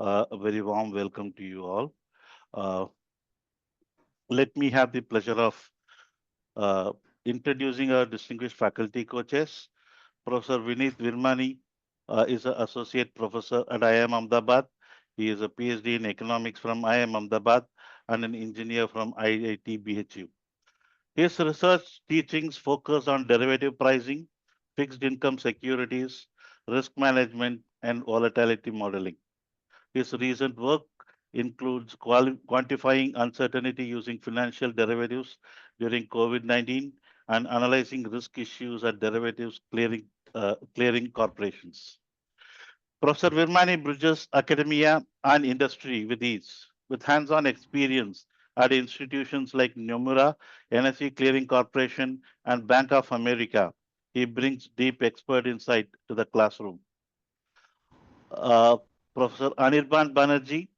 A very warm welcome to you all. Uh, Let me have the pleasure of uh, introducing our distinguished faculty coaches. Professor Vineet Virmani is an associate professor at IIM Ahmedabad. He is a PhD in economics from IIM Ahmedabad and an engineer from IIT BHU. His research teachings focus on derivative pricing, fixed income securities, risk management, and volatility modeling. His recent work includes quantifying uncertainty using financial derivatives during COVID-19 and analyzing risk issues at derivatives clearing corporations. Professor Virmani bridges academia and industry with ease, with hands-on experience at institutions like Nomura, NSE Clearing Corporation, and Bank of America. He brings deep expert insight to the classroom. Uh, Professor Anirban Banerjee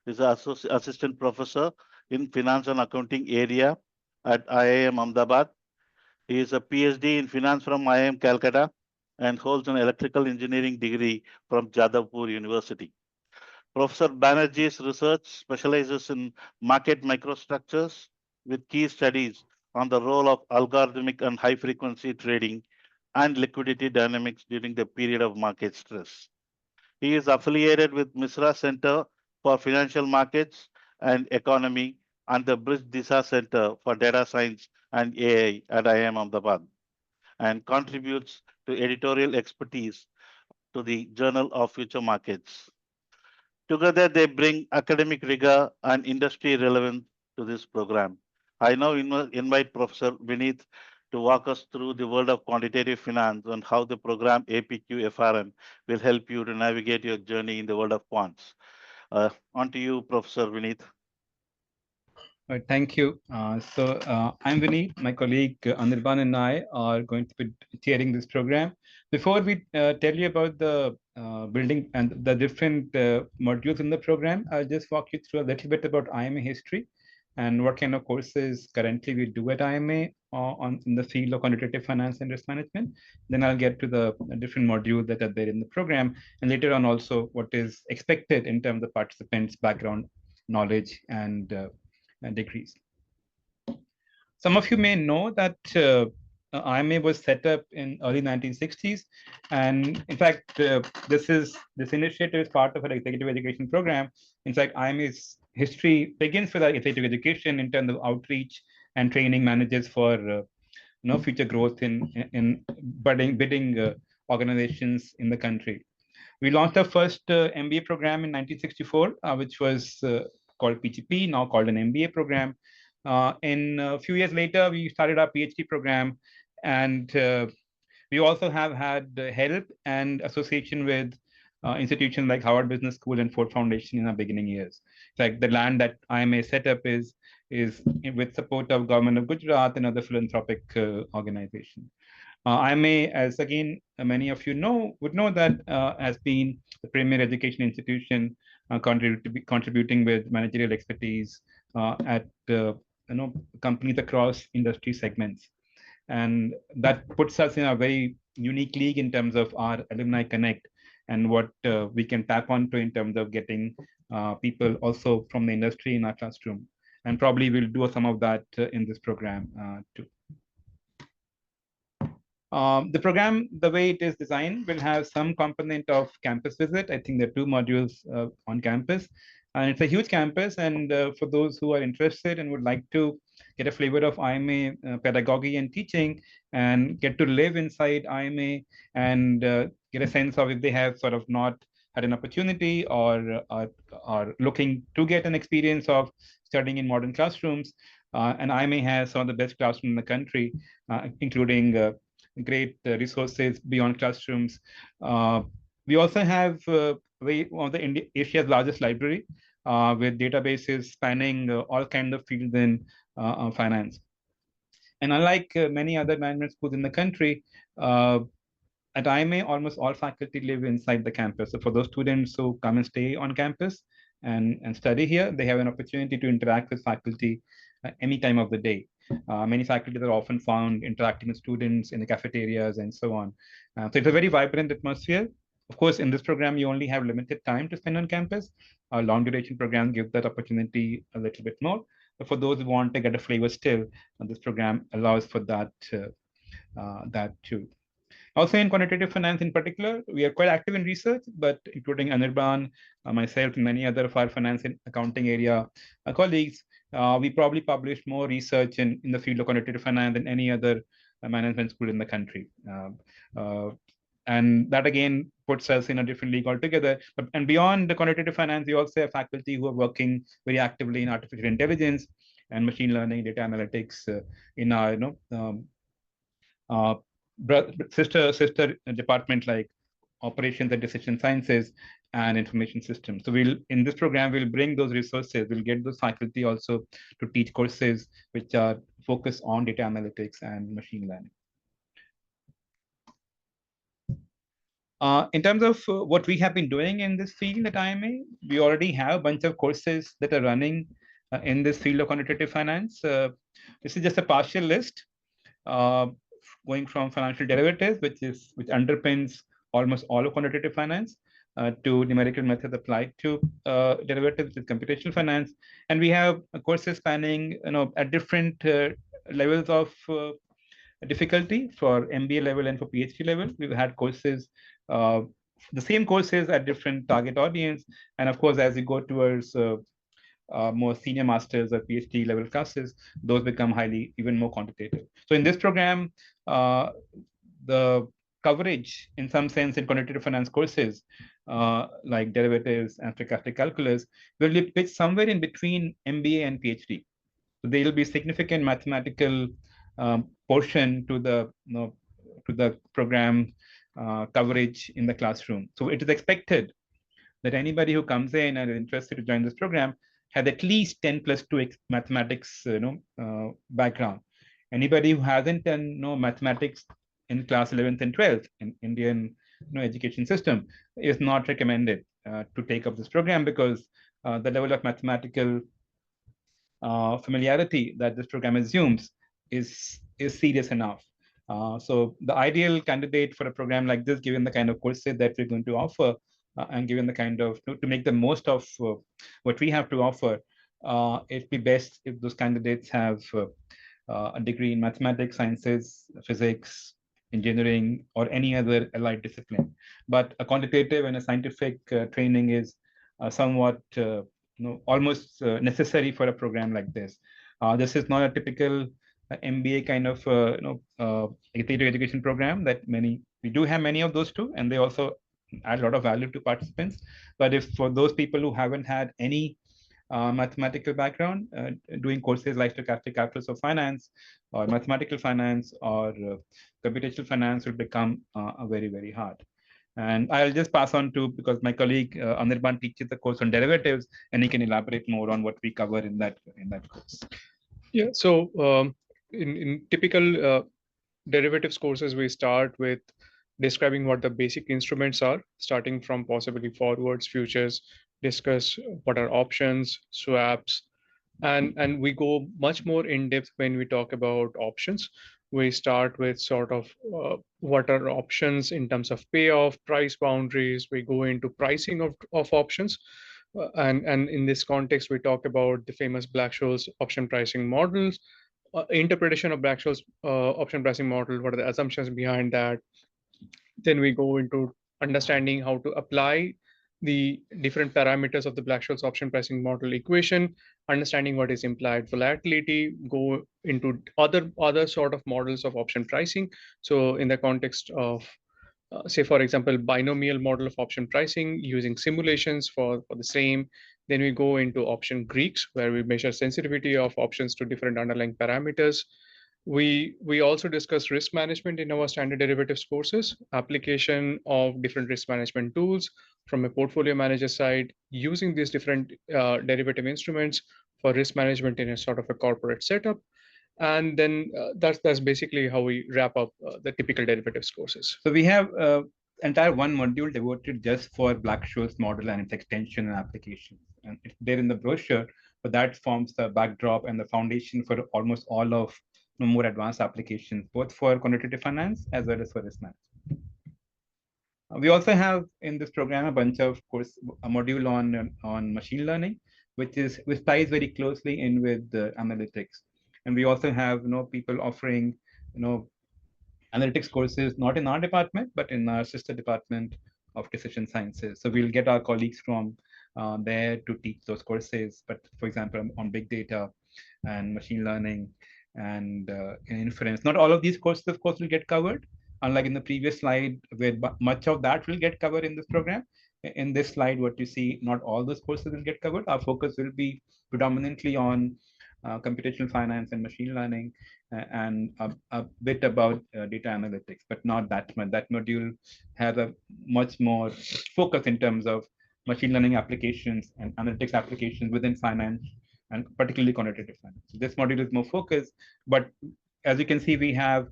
is an assistant professor in finance and accounting area at IIM Ahmedabad. He is a PhD in finance from IIM Calcutta and holds an electrical engineering degree from Jadavpur University. Professor Banerjee's research specializes in market microstructures with key studies on the role of algorithmic and high frequency trading and liquidity dynamics during the period of market stress. He is affiliated with Misra Center for Financial Markets and Economy and the Bridge Disa Center for Data Science and AI at IIM Ahmedabad and contributes to editorial expertise to the Journal of Future Markets. Together, they bring academic rigor and industry relevance to this program. I now invite Professor Vineet to walk us through the world of quantitative finance and how the program APQFRM will help you to navigate your journey in the world of quants. On to you, Professor Vineet. Thank you. I'm Vineet. My colleague Anirban and I are going to be chairing this program. Before we tell you about the building and the different modules in the program, I'll just walk you through a little bit about IIMA history and what kind of courses currently we do at IIMA in the field of quantitative finance and risk management. Then I'll get to the different modules that are there in the program, and later on also what is expected in terms of participants' background, knowledge, and degrees. Some of you may know that IIMA was set up in early 1960s, and in fact, this initiative is part of our executive education program. In fact, IIMA's history begins with our executive education in terms of outreach and training managers for future growth in bidding organizations in the country. We launched our first MBA program in 1964, which was called PGP, now called an MBA program. In a few years later, we started our PhD program, and we also have had help and association with institutions like Harvard Business School and Ford Foundation in our beginning years. In fact, the land that IIMA set up is with support of Government of Gujarat and other philanthropic organizations. IIMA, as again many of you would know that has been the premier education institution contributing with managerial expertise at companies across industry segments, and that puts us in a very unique league in terms of our alumni connect and what we can tap onto in terms of getting people also from the industry in our classroom, and probably we'll do some of that in this program too. The program, the way it is designed, will have some component of campus visit. I think there are two modules on campus, and it's a huge campus. And for those who are interested and would like to get a flavor of IIMA pedagogy and teaching and get to live inside IIMA and get a sense of if they have sort of not had an opportunity or are looking to get an experience of studying in modern classrooms. And IIMA has some of the best classrooms in the country, including great resources beyond classrooms. We also have one of the Asia's largest library with databases spanning all kinds of fields in finance. And unlike many other management schools in the country, at IIMA, almost all faculty live inside the campus. So for those students who come and stay on campus and study here, they have an opportunity to interact with faculty any time of the day. Many faculty are often found interacting with students in the cafeterias and so on. So it's a very vibrant atmosphere. Of course, in this program, you only have limited time to spend on campus. Our long duration program gives that opportunity a little bit more. But for those who want to get a flavor still, this program allows for that too. Also in quantitative finance in particular, we are quite active in research, but including Anirban, myself, and many other of our finance and accounting area colleagues, we probably publish more research in the field of quantitative finance than any other management school in the country. Uh, and that again puts us in a different league altogether. And beyond the quantitative finance, we also have faculty who are working very actively in artificial intelligence and machine learning, data analytics in our uh, sister department like operations and decision sciences and information systems. So we'll in this program we'll bring those resources. We'll get those faculty also to teach courses which are focused on data analytics and machine learning. In terms of what we have been doing in this field at IIMA, we already have a bunch of courses that are running in this field of quantitative finance. This is just a partial list, going from financial derivatives, which underpins almost all of quantitative finance, to numerical methods applied to derivatives with computational finance, and we have courses spanning, at different levels of difficulty for MBA level and for PhD level. We've had courses, the same courses at different target audience. And of course, as you go towards more senior masters or PhD level classes, those become even more quantitative. So in this program, the coverage in some sense in quantitative finance courses, like derivatives and stochastic calculus, will be pitched somewhere in between MBA and PhD. So there will be significant mathematical portion to the program coverage in the classroom. So it is expected that anybody who comes in and is interested to join this program has at least 10 plus 2 mathematics background. Anybody who hasn't done mathematics in class 11th and 12th in Indian education system is not recommended to take up this program, because the level of mathematical familiarity that this program assumes is serious enough. So the ideal candidate for a program like this, given the kind of courses that we're going to offer, and given the kind of, to make the most of what we have to offer, it'd be best if those candidates have a degree in mathematics, sciences, physics, engineering, or any other allied discipline. But a quantitative and a scientific training is somewhat almost necessary for a program like this. This is not a typical MBA kind of executive education program that we do have many of those too, and they also add a lot of value to participants. But if for those people who haven't had any mathematical background, doing courses like stochastic calculus of finance or mathematical finance or computational finance will become very, very hard. And I'll just pass on to, because my colleague Anirban teaches the course on derivatives, and he can elaborate more on what we cover in that course. Yeah, so in typical derivatives courses, we start with describing what the basic instruments are, starting from possibly forwards, futures, discuss what are options, swaps, and we go much more in depth when we talk about options. We start with sort of what are options in terms of payoff, price boundaries. We go into pricing of options. And in this context, we talk about the famous Black-Scholes option pricing models, interpretation of Black-Scholes option pricing model, what are the assumptions behind that. Then we go into understanding how to apply the different parameters of the Black-Scholes option pricing model equation, understanding what is implied volatility, go into other sort of models of option pricing. So in the context of say, for example, binomial model of option pricing using simulations for the same. Then we go into option Greeks, where we measure sensitivity of options to different underlying parameters. We also discuss risk management in our standard derivatives courses, application of different risk management tools from a portfolio manager side, using these different derivative instruments for risk management in a sort of a corporate setup. And then that's basically how we wrap up the typical derivatives courses. So we have entire one module devoted just for Black-Scholes model and its extension and applications. And it's there in the brochure, but that forms the backdrop and the foundation for almost all of more advanced applications, both for quantitative finance as well as for risk management. We also have in this program a bunch of course, a module on machine learning, which ties very closely in with analytics. And we also have people offering analytics courses not in our department but in our sister department of decision sciences. So we'll get our colleagues from there to teach those courses. But for example, on big data and machine learning and inference. Not all of these courses, of course, will get covered. Unlike in the previous slide, where much of that will get covered in this program. In this slide, what you see, not all those courses will get covered. Our focus will be predominantly on computational finance and machine learning, and a bit about data analytics, but not that much. That module has a much more focus in terms of machine learning applications and analytics applications within finance, and particularly quantitative finance. So this module is more focused, but as you can see, we have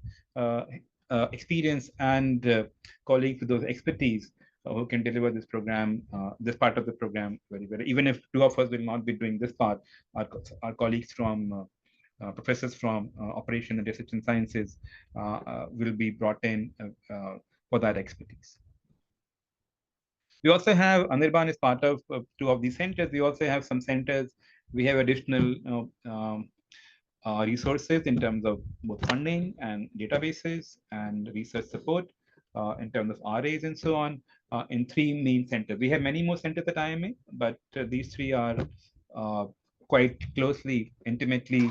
experience and colleagues with those expertise who can deliver this program, this part of the program very well. Even if two of us will not be doing this part, our colleagues from professors from operation and decision sciences will be brought in for that expertise. We also have, Anirban is part of two of these centers. We also have some centers. We have additional resources in terms of both funding and databases and research support in terms of RAs and so on in three main centers. We have many more centers at IIMA, but these three are quite closely, intimately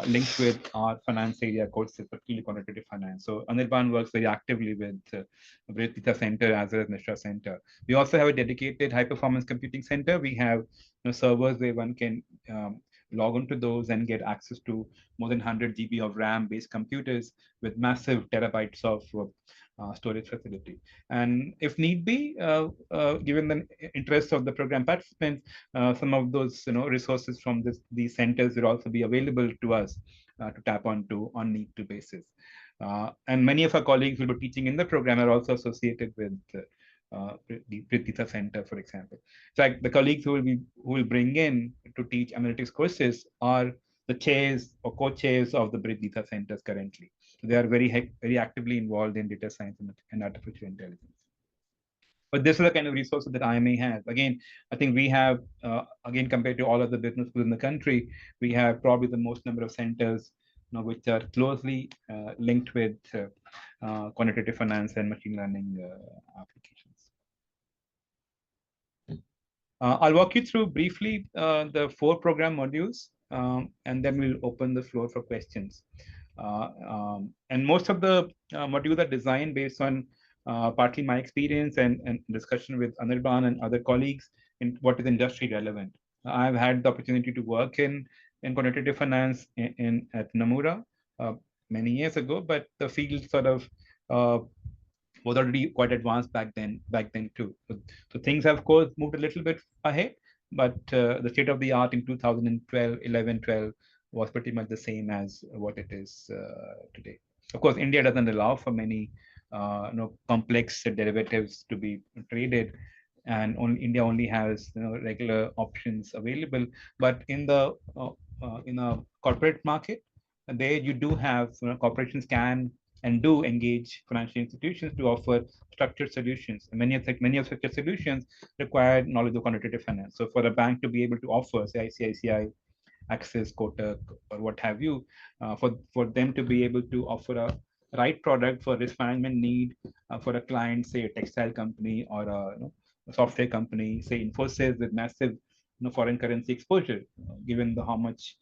linked with our finance area courses, particularly quantitative finance. So Anirban works very actively with Britita Center as well as Mishra Center. We also have a dedicated high performance computing center. We have servers where one can log onto those and get access to more than 100 GB of RAM based computers with massive terabytes of storage facility. And if need be, given the interest of the program participants, some of those resources from these centers will also be available to us to tap onto on need-to basis. And many of our colleagues who will be teaching in the program are also associated with the Prititha Center, for example. So like the colleagues who will bring in to teach analytics courses are the chairs or co-chairs of the Prititha Centers currently. So they are very actively involved in data science and artificial intelligence. But this is the kind of resources that IIMA has. Again, I think we have, again, compared to all other business schools in the country, we have probably the most number of centers which are closely linked with quantitative finance and machine learning applications. I'll walk you through briefly the 4 program modules, and then we'll open the floor for questions. And most of the modules are designed based on partly my experience and discussion with Anirban and other colleagues in what is industry relevant. I've had the opportunity to work in quantitative finance at Nomura many years ago, but the field sort of was already quite advanced back then too. So things have, of course, moved a little bit ahead, but the state of the art in 2012, 11, 12 was pretty much the same as what it is today. Of course, India doesn't allow for many complex derivatives to be traded, and India only has regular options available. But in the in a corporate market, there you do have corporations can and do engage financial institutions to offer structured solutions. And many of such solutions require knowledge of quantitative finance. So for a bank to be able to offer, say ICICI, Axis, Kotak, or what have you, for them to be able to offer a right product for risk management need for a client, say a textile company or a software company, say Infosys with massive foreign currency exposure, given how much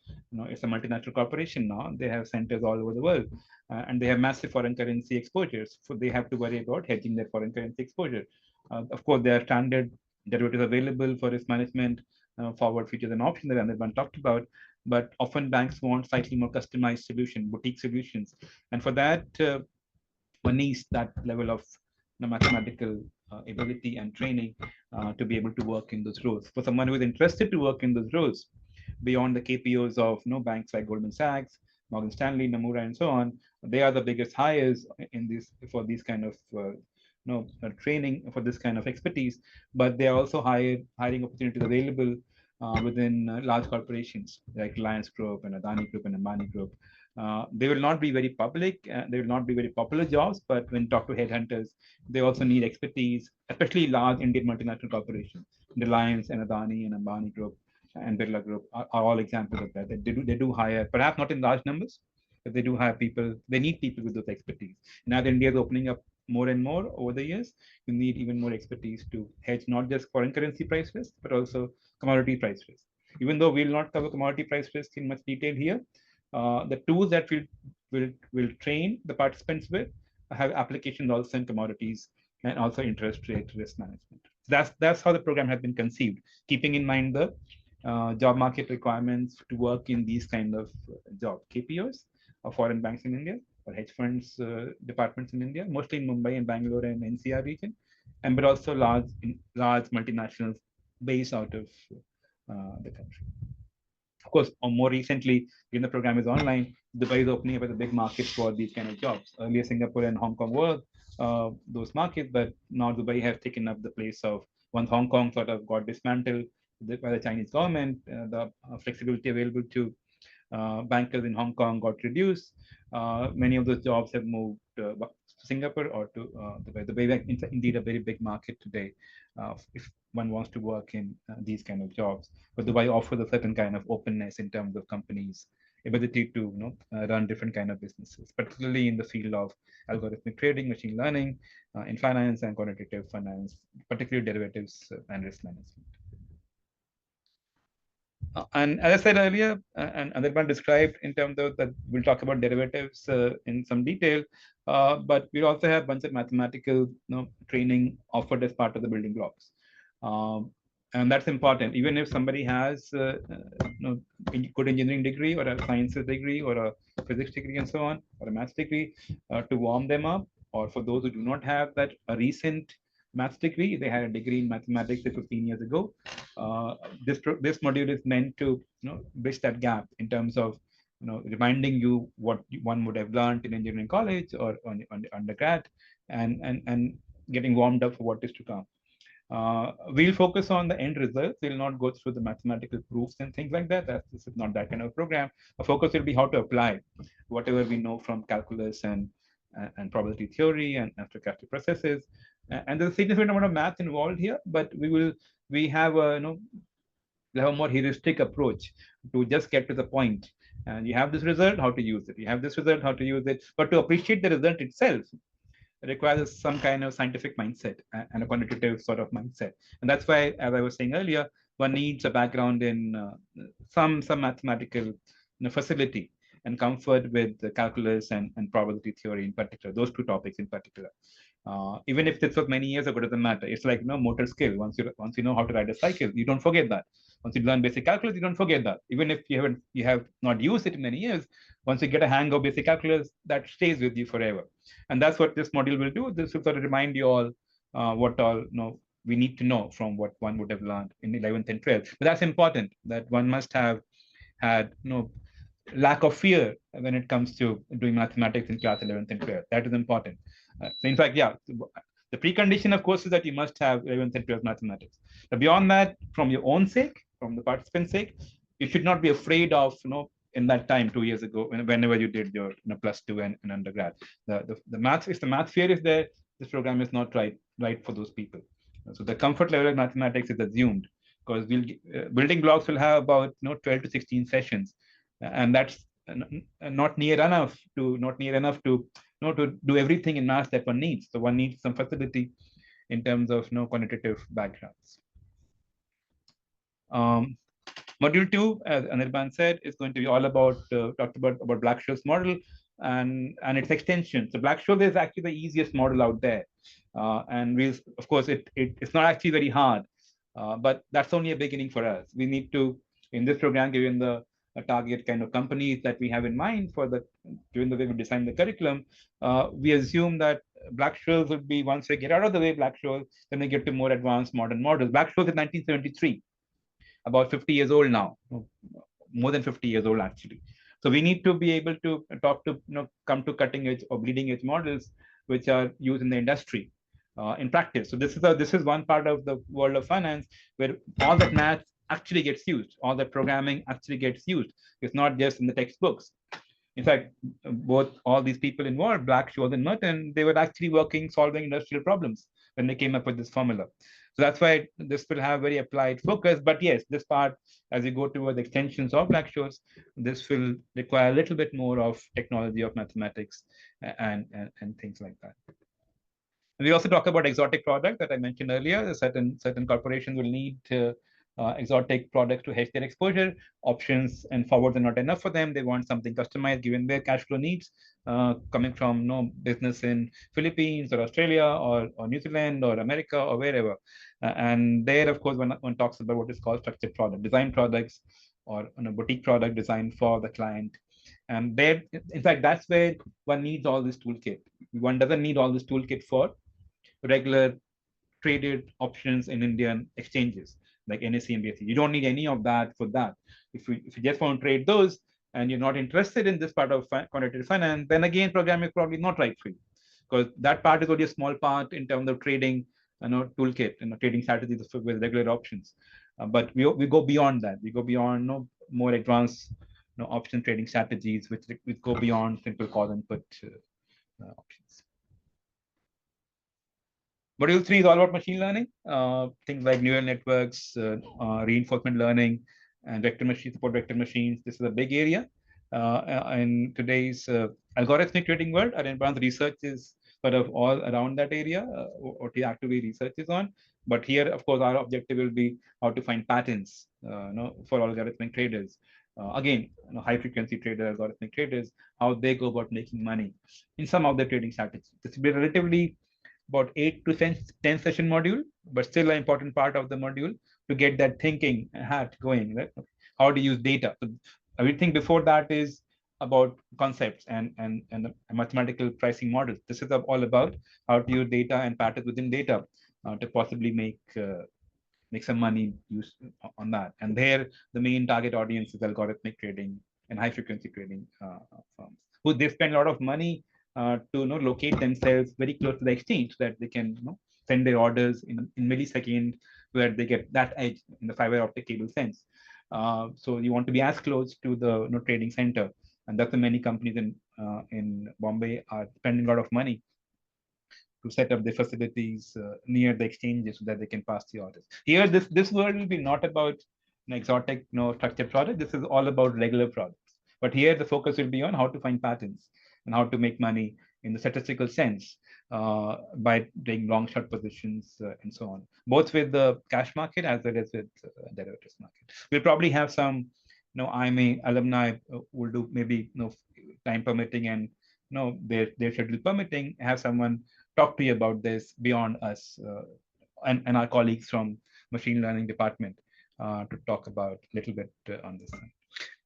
it's a multinational corporation now. They have centers all over the world, and they have massive foreign currency exposures. So they have to worry about hedging their foreign currency exposure. Of course, there are standard derivatives available for risk management, forward features and options that Anirban talked about. But often banks want slightly more customized solution, boutique solutions, and for that, one needs that level of mathematical ability and training to be able to work in those roles. For someone who is interested to work in those roles, beyond the KPOs of banks like Goldman Sachs, Morgan Stanley, Nomura, and so on, they are the biggest hires in this for these kind of training, for this kind of expertise. But they are also hiring opportunities available within large corporations like Reliance Group and Adani Group and Ambani Group. They will not be very public, they will not be very popular jobs, but when you talk to headhunters, they also need expertise, especially large Indian multinational corporations. Reliance and Adani and Ambani Group and Birla Group are all examples of that. They do hire, perhaps not in large numbers, but they do hire people. They need people with those expertise. Now that India is opening up more and more over the years, you need even more expertise to hedge not just foreign currency price risk, but also commodity price risk. Even though we'll not cover commodity price risk in much detail here, the tools that will train the participants with have applications also in commodities and also interest rate risk management. That's how the program has been conceived, keeping in mind the job market requirements to work in these kind of job KPOs of foreign banks in India or hedge funds departments in India, mostly in Mumbai and Bangalore and NCR region, and but also large multinationals based out of the country. Of course, more recently, when the program is online, Dubai is opening up as a big market for these kind of jobs. Earlier, Singapore and Hong Kong were those markets, but now Dubai has taken up the place of once Hong Kong sort of got dismantled by the Chinese government, the flexibility available to bankers in Hong Kong got reduced. Many of those jobs have moved to Singapore or to Dubai. Dubai is indeed a very big market today if one wants to work in these kind of jobs. But Dubai offers a certain kind of openness in terms of companies' ability to run different kind of businesses, particularly in the field of algorithmic trading, machine learning, in finance and quantitative finance, particularly derivatives and risk management. And as I said earlier, and Anirban described in terms of that, we'll talk about derivatives in some detail, but we also have a bunch of mathematical training offered as part of the building blocks. And that's important. Even if somebody has a good engineering degree or a sciences degree or a physics degree and so on, or a maths degree, to warm them up, or for those who do not have that a recent maths degree, they had a degree in mathematics 15 years ago. This module is meant to bridge that gap in terms of reminding you what one would have learned in engineering college or on undergrad, and getting warmed up for what is to come. We'll focus on the end results. We'll not go through the mathematical proofs and things like that. This is not that kind of program. Our focus will be how to apply whatever we know from calculus and probability theory and stochastic processes. And there's a significant amount of math involved here, but we have a more heuristic approach to just get to the point. And you have this result, how to use it. You have this result, how to use it. But to appreciate the result itself requires some kind of scientific mindset and a quantitative sort of mindset. And that's why, as I was saying earlier, one needs a background in some mathematical facility and comfort with the calculus and probability theory in particular, those two topics in particular. Even if this was many years ago, it doesn't matter. It's like motor skill. Once you know how to ride a cycle, you don't forget that. Once you learn basic calculus, you don't forget that. Even if you have not used it in many years, once you get a hang of basic calculus, that stays with you forever. And that's what this module will do. This will sort of remind you all what all we need to know from what one would have learned in 11th and 12th. But that's important, that one must have had lack of fear when it comes to doing mathematics in class 11th and 12th. That is important. So in fact, yeah, the precondition, of course, is that you must have 11th and 12th mathematics. But beyond that, from your own sake, from the participant's sake, you should not be afraid of, in that time 2 years ago, whenever you did your +2 and undergrad. The math, if the math fear is there, this program is not right for those people. So the comfort level of mathematics is assumed, because building blocks will have about 12 to 16 sessions, and that's not near enough to to do everything in math that one needs. So one needs some facility in terms of quantitative backgrounds. Module 2, as Anirban said, is going to be all about talked about Black-Scholes model and its extension. So Black-Scholes is actually the easiest model out there, and of course it's not actually very hard, but that's only a beginning for us. We need to, in this program, given the target kind of companies that we have in mind given the way we design the curriculum, we assume that Black-Scholes would be, once we get out of the way Black-Scholes, then we get to more advanced modern models. Black-Scholes is 1973, about 50 years old now, more than 50 years old actually. So we need to be able to come to cutting edge or bleeding edge models which are used in the industry in practice. So this is one part of the world of finance where all that math actually gets used, all that programming actually gets used. It's not just in the textbooks. In fact, all these people involved, Black-Scholes and Merton, they were actually working solving industrial problems when they came up with this formula. So that's why this will have very applied focus. But yes, this part, as you go toward the extensions of Black-Scholes, this will require a little bit more of technology of mathematics and things like that. We also talk about exotic product that I mentioned earlier. Certain corporations will need exotic products to hedge their exposure. Options and forwards are not enough for them. They want something customized given their cash flow needs, coming from business in Philippines or Australia or New Zealand or America or wherever. And there, of course, one talks about what is called structured product, design products or boutique product designed for the client. And there, in fact, that's where one needs all this toolkit. One doesn't need all this toolkit for regular traded options in Indian exchanges like NSE and BSE. You don't need any of that for that. If you just want to trade those and you're not interested in this part of quantitative finance, then again, programming is probably not right for you, because that part is only a small part in terms of trading, toolkit, trading strategies with regular options. But we go beyond that. We go beyond more advanced option trading strategies, which go beyond simple call and put options. Module 3 is all about machine learning, things like neural networks, reinforcement learning, and vector machines, support vector machines. This is a big area. In today's algorithmic trading world, Anirban's research is sort of all around that area, what he actively researches on. But here, of course, our objective will be how to find patterns for algorithmic traders. Again, high frequency traders, algorithmic traders, how they go about making money in some of their trading strategies. This will be relatively about 8 to 10 session module, but still an important part of the module to get that thinking hat going, right? How to use data. So everything before that is about concepts and mathematical pricing models. This is all about how to use data and patterns within data to possibly make some money use on that. And there, the main target audience is algorithmic trading and high frequency trading firms, who they spend a lot of money to locate themselves very close to the exchange so that they can send their orders in milliseconds, where they get that edge in the fiber optic cable sense. So you want to be as close to the trading center, and that's why many companies in Bombay are spending a lot of money to set up the facilities near the exchanges so that they can pass the orders. Here, this world will be not about an exotic, structured product. This is all about regular products. But here, the focus will be on how to find patterns and how to make money in the statistical sense by taking long short positions and so on, both with the cash market as well as with derivatives market. We'll probably have some, IIMA alumni will do maybe, time permitting and their schedule permitting, have someone talk to you about this beyond us and our colleagues from machine learning department to talk about a little bit on this.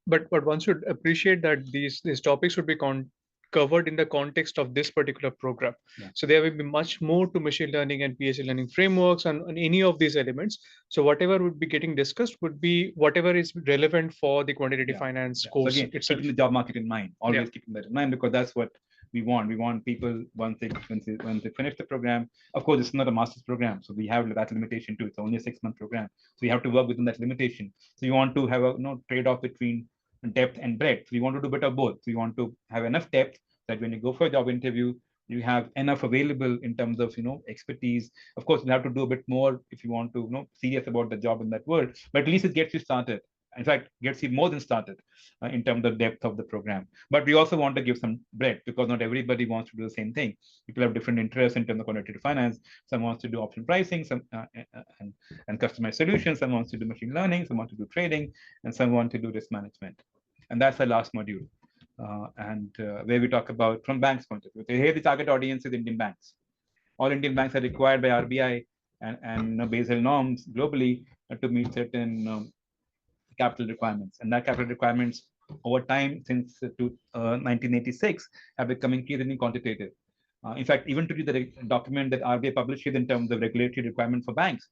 But one should appreciate that these topics would be covered in the context of this particular program. Yeah. So there will be much more to machine learning and PhD learning frameworks and any of these elements. So whatever would be getting discussed would be whatever is relevant for the quantitative finance course. So again, itself. keeping the job market in mind, always keeping that in mind, because that's what we want. We want people once they finish the program. Of course, it's not a master's program, so we have that limitation too. It's only a 6-month program, so you have to work within that limitation. So you want to have a trade-off between depth and breadth. We want to do a bit of both. We want to have enough depth that when you go for a job interview, you have enough available in terms of expertise. Of course, you have to do a bit more if you want to serious about the job in that world. But at least it gets you started. In fact, gets you more than started in terms of depth of the program. But we also want to give some breadth, because not everybody wants to do the same thing. People have different interests in terms of quantitative finance. Some wants to do option pricing, some and customized solutions. Some wants to do machine learning. Some want to do trading, and some want to do risk management. And that's the last module, where we talk about from banks' point of view. So here the target audience is Indian banks. All Indian banks are required by RBI and Basel norms globally to meet certain capital requirements, and that capital requirements over time since 1986 have become increasingly quantitative. In fact, even to read the document that RBI publishes in terms of regulatory requirement for banks,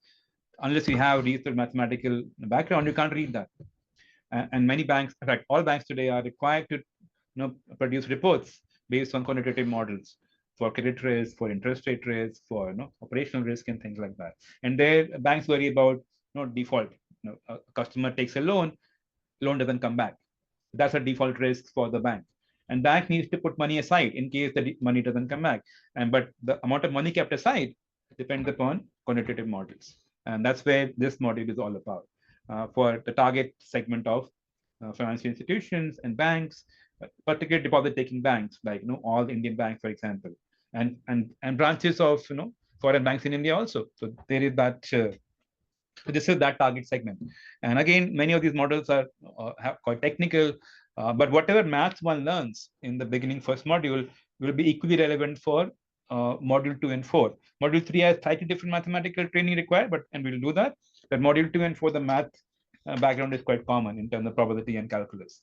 unless you have research mathematical background, you can't read that. And many banks, in fact, all banks today are required to produce reports based on quantitative models for credit risk, for interest rate risk, for operational risk and things like that. And there, banks worry about default. A customer takes a loan doesn't come back. That's a default risk for the bank. and bank needs to put money aside in case the money doesn't come back. But the amount of money kept aside depends upon quantitative models, and that's where this module is all about for the target segment of financial institutions and banks, particularly deposit-taking banks like all Indian banks, for example, and branches of foreign banks in India also. So there is that. So this is that target segment. And again, many of these models are quite technical, but whatever maths one learns in the beginning first module will be equally relevant for module 2 and 4. Module 3 has slightly different mathematical training required, and we'll do that. But module 2 and 4, the math background is quite common in terms of probability and calculus.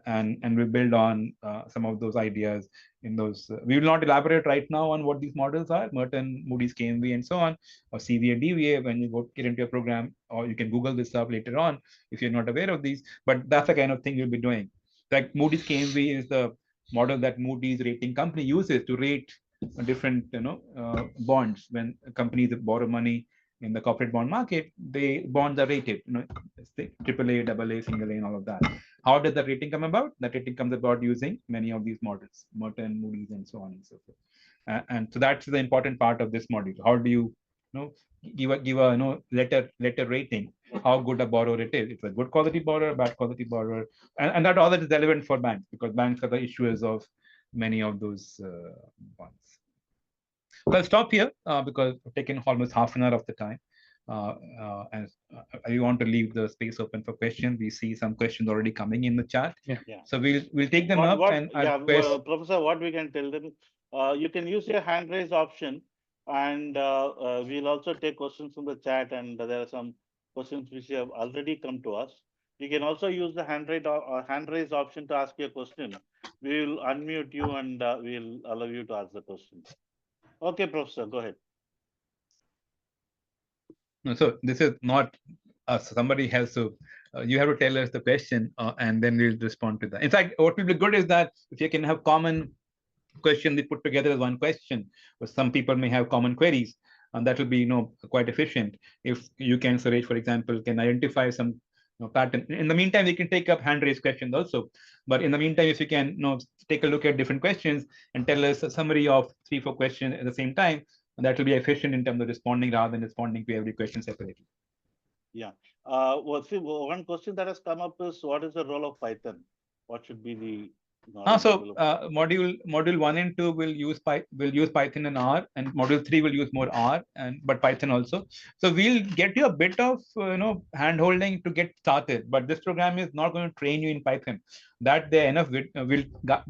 And we build on some of those ideas in those. We will not elaborate right now on what these models are, Merton, Moody's, KMV, and so on, or CVA, DVA when you get into your program, or you can Google this up later on if you're not aware of these. But that's the kind of thing you'll be doing. Like Moody's KMV is the model that Moody's rating company uses to rate different bonds. When companies borrow money in the corporate bond market, the bonds are rated, AAA, AA, single A, and all of that. How does that rating come about? That rating comes about using many of these models, Merton, Moody's, and so on and so forth. And so that's the important part of this module. How do you, give a letter rating? How good a borrower it is? It's a good quality borrower, bad quality borrower, and that all that is relevant for banks because banks are the issuers of many of those bonds. So I'll stop here because I've taken almost half an hour of the time. And I want to leave the space open for questions. We see some questions already coming in the chat. Yeah. So we'll take them up and Professor, what we can tell them, you can use your hand raise option, and we'll also take questions from the chat. And there are some questions which have already come to us. You can also use the hand raise option to ask your question. We will unmute you and we'll allow you to ask the question. Okay, Professor, go ahead. No, so this is not us. Somebody has to. You have to tell us the question, and then we'll respond to that. In fact, what will be good is that if you can have common questions, they put together as one question. Or some people may have common queries, and that will be quite efficient. If you can, Suresh, for example, can identify some pattern. In the meantime, we can take up hand raised questions also. But in the meantime, if you can take a look at different questions and tell us a summary of 3-4 questions at the same time, and that will be efficient in terms of responding rather than responding to every question separately. Yeah. See, one question that has come up is what is the role of Python? What should be the module 1 and 2 will use Python and R, and module 3 will use more R but Python also. So we'll get you a bit of hand holding to get started, but this program is not going to train you in Python. That there enough will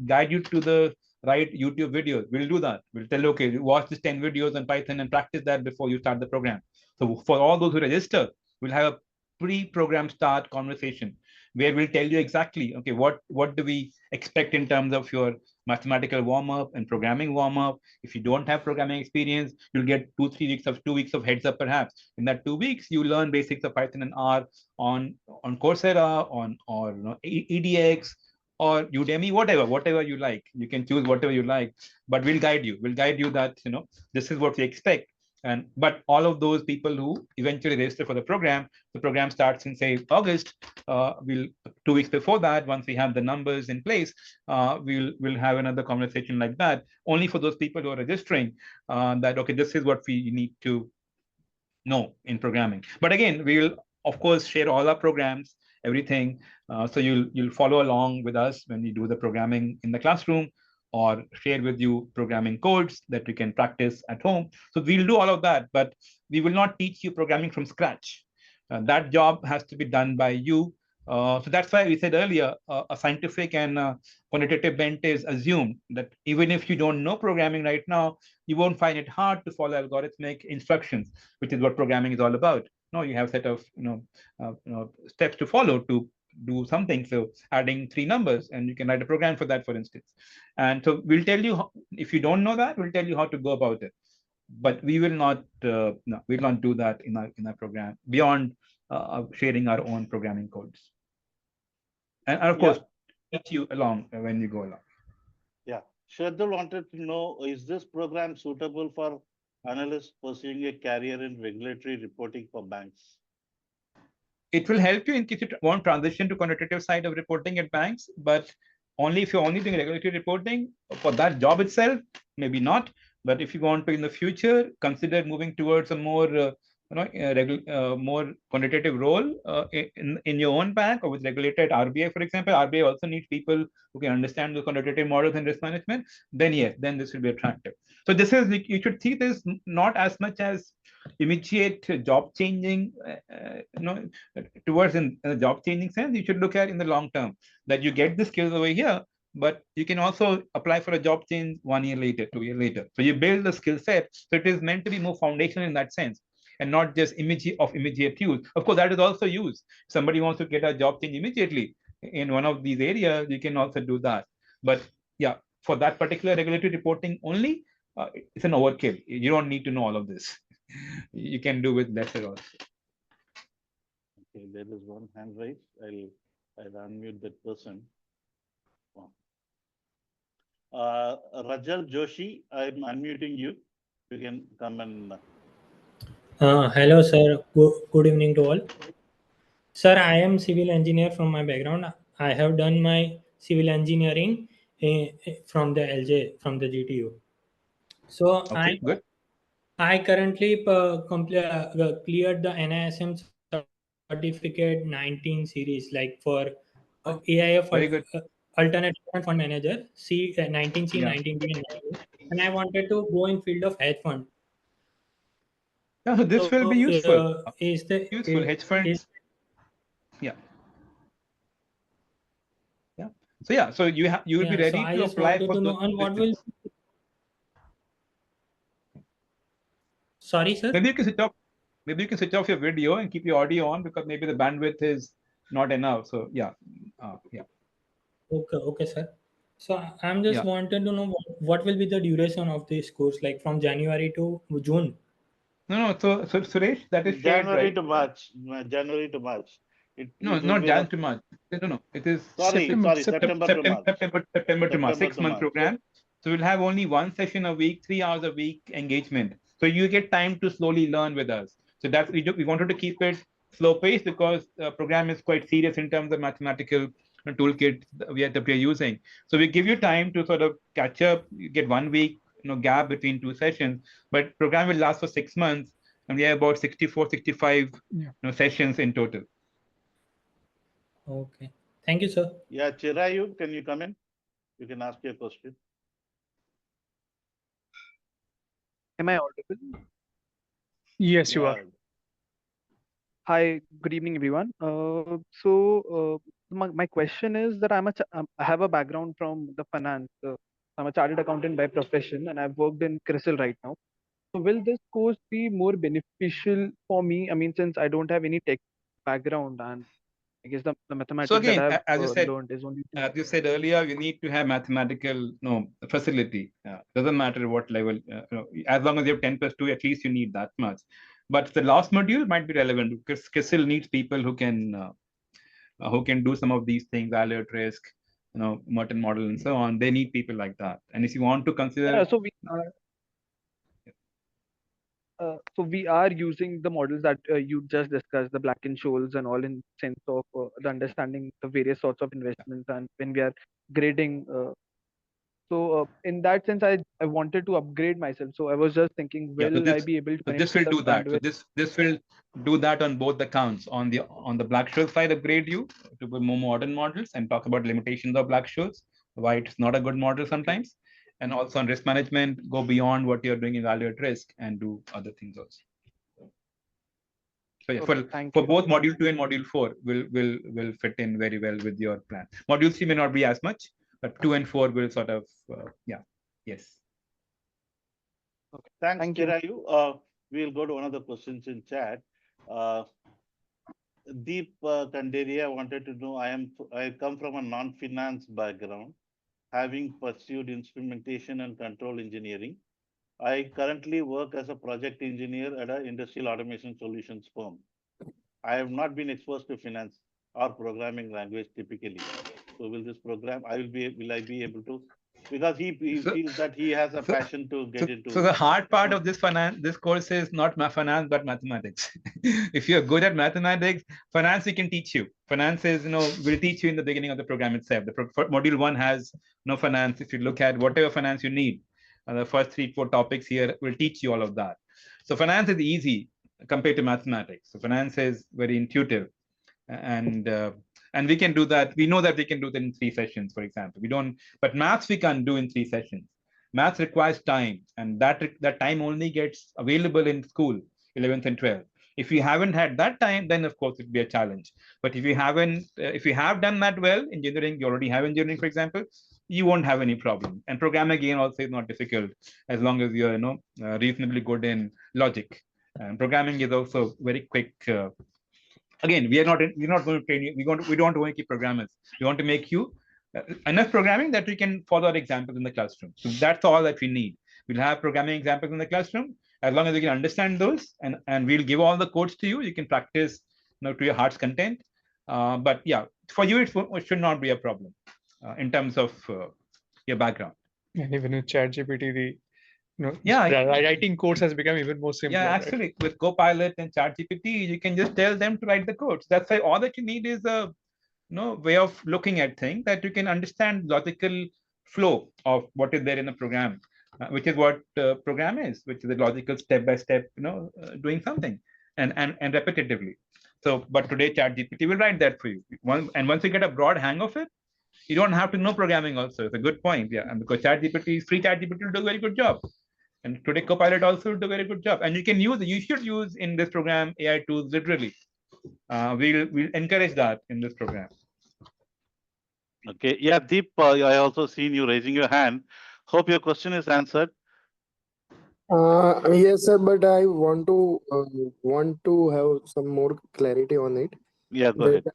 guide you to the right YouTube videos. We'll do that. We'll tell you, okay, watch these 10 videos on Python and practice that before you start the program. So for all those who register, we'll have a pre-program start conversation where we'll tell you exactly, okay, what do we expect in terms of your mathematical warm-up and programming warm-up. If you don't have programming experience, you'll get 2 weeks of heads up perhaps. In that 2 weeks, you learn basics of Python and R on Coursera, or EDX, or Udemy, whatever you like. You can choose whatever you like, but we'll guide you. We'll guide you that this is what we expect. But all of those people who eventually register for the program starts in say August. We'll 2 weeks before that, once we have the numbers in place, we'll have another conversation like that. Only for those people who are registering, that okay, this is what we need to know in programming. But again, we'll of course share all our programs, everything. So you'll follow along with us when we do the programming in the classroom, or share with you programming codes that you can practice at home. So we'll do all of that, but we will not teach you programming from scratch. That job has to be done by you. So that's why we said earlier, a scientific and quantitative bent is assumed that even if you don't know programming right now, you won't find it hard to follow algorithmic instructions, which is what programming is all about. No, you have a set of steps to follow to do something. So adding 3 numbers, and you can write a program for that, for instance. And so we'll tell you, if you don't know that, we'll tell you how to go about it. But we will not we'll not do that in our program beyond sharing our own programming codes. And of course, teach you along when you go along. Yeah. Shardul wanted to know, is this program suitable for analysts pursuing a career in regulatory reporting for banks? It will help you in case you want transition to quantitative side of reporting at banks, but only if you're only doing regulatory reporting for that job itself, maybe not. But if you want to in the future consider moving towards a more more quantitative role in your own bank or with regulated RBI, for example. RBI also needs people who can understand the quantitative models and risk management. Then yes, then this will be attractive. So this is, you should see this not as much as immediate job changing, towards in the job changing sense. You should look at in the long term that you get the skills over here, but you can also apply for a job change 1 year later, 2 years later. So you build the skill set. So it is meant to be more foundational in that sense and not just immediate use. Of course, that is also used. Somebody wants to get a job change immediately in one of these areas, you can also do that. But yeah, for that particular regulatory reporting only, it's an overkill. You don't need to know all of this. You can do with lesser also. Okay, there is one hand raised. I'll unmute that person. Rajal Joshi, I'm unmuting you. You can come and. Hello, sir. Good evening to all. Sir, I am civil engineer from my background. I have done my civil engineering from the LJ, from the GTU. So Okay, good. I currently cleared the NISM certificate 19 series, like for AIF Very good. alternate fund manager, C 19C, Yeah. 19B, and 19. And I wanted to go in field of hedge fund. Yeah, so this will be So useful. is the Useful hedge funds. is Yeah. Yeah. So yeah, so you will be Yeah, so ready I to just apply wanted for to those know, and what will, positions. sorry, sir? Maybe you can switch off. Maybe you can switch off your video and keep your audio on because maybe the bandwidth is not enough. So yeah, yeah, Okay, sir. So I'm just yeah. wanted to know what will be the duration of this course, like from January to June. No. So Suresh, that is shared, January right? to March. January to March. No, It will not be Jan rough. to March. No. It is Sorry, September. sorry, September to March. September to March, September to 6 month March. program. So we'll have only one session a week, 3 hours a week engagement. So you get time to slowly learn with us. So that's we wanted to keep it slow paced because the program is quite serious in terms of mathematical toolkit that we are using. So we give you time to sort of catch up. You get 1 week, gap between two sessions, but program will last for 6 months, and we have about 64, 65 Yeah. sessions in total. Okay. Thank you, sir. Yeah, Chirayu, can you come in? You can ask your question. Am I audible? Yes, you are. Yeah. Hi, good evening, everyone. My question is that I have a background from the finance. I'm a chartered accountant by profession, and I've worked in CRISIL right now. So, will this course be more beneficial for me? I mean, since I don't have any tech background, and I guess the So mathematics that again, I've as you said, learned is only. as you said earlier, you need to have mathematical facility. Doesn't matter what level, as long as you have 10 plus 2, at least you need that much. But the last module might be relevant because CRISIL needs people who can do some of these things, alert risk, Merton model, and so on. They need people like that. And if you want to consider, Yeah, so we are using the models that you just discussed, the Black and Scholes and all, in sense of the understanding the various sorts of investments, and when we are grading. In that sense, I wanted to upgrade myself. So I was just thinking, yeah, so will I be able to connect this with will the do that. So bandwidth? this will do that on both the counts. On the Black-Scholes side, upgrade you to more modern models and talk about limitations of Black-Scholes, why it's not a good model Okay. sometimes, and also on risk management, go beyond what you're doing in value at risk and do other things also. So yeah, Okay. Thank for you. both module 2 and module 4 will fit in very well with your plan. Module 3 may not be as much, but 2 and 4 will sort of yes. Okay. Thanks, Thank you. Chirayu. We'll go to one of the questions in chat. Deep Kanderia wanted to know, I come from a non-finance background, having pursued instrumentation and control engineering. I currently work as a project engineer at an industrial automation solutions firm. I have not been exposed to finance or programming language typically. So will I be able to Because he feels that he has a passion to get into. So the hard part of this course is not finance but mathematics. If you're good at mathematics, finance we can teach you. Finance is, will teach you in the beginning of the program itself. Module 1 has no finance. If you look at whatever finance you need, the first 3-4 topics here will teach you all of that. So finance is easy compared to mathematics. So finance is very intuitive, and we can do that. We know that we can do that in 3 sessions, for example. But maths we can't do in 3 sessions. Maths requires time, and that time only gets available in school, 11th and 12th. If you haven't had that time, then of course it'd be a challenge. But if you have done that well, engineering, you already have engineering, for example, you won't have any problem. And programming again also is not difficult as long as you're reasonably good in logic. And programming is also very quick. Again, we're not going to train you. We don't want to keep programmers. We want to make you enough programming that we can follow our examples in the classroom. So that's all that we need. We'll have programming examples in the classroom. As long as you can understand those, and we'll give all the codes to you. You can practice to your heart's content. But yeah, for you, it should not be a problem in terms of your background. And even with ChatGPT, writing codes has become even more simple. Yeah, actually, right? With Copilot and ChatGPT, you can just tell them to write the codes. That's why all that you need is a way of looking at things that you can understand logical flow of what is there in a program, which is what program is, which is a logical step-by-step, doing something and repetitively. So, but today ChatGPT will write that for you. Once you get a broad hang of it, you don't have to know programming also. It's a good point. Yeah, and because free ChatGPT will do a very good job. And today Copilot also do a very good job. And you should use in this program AI tools literally. We'll encourage that in this program. Okay. Yeah, Deep, I also seen you raising your hand. Hope your question is answered. Yes, sir, but I want to have some more clarity on it. Yeah, go ahead.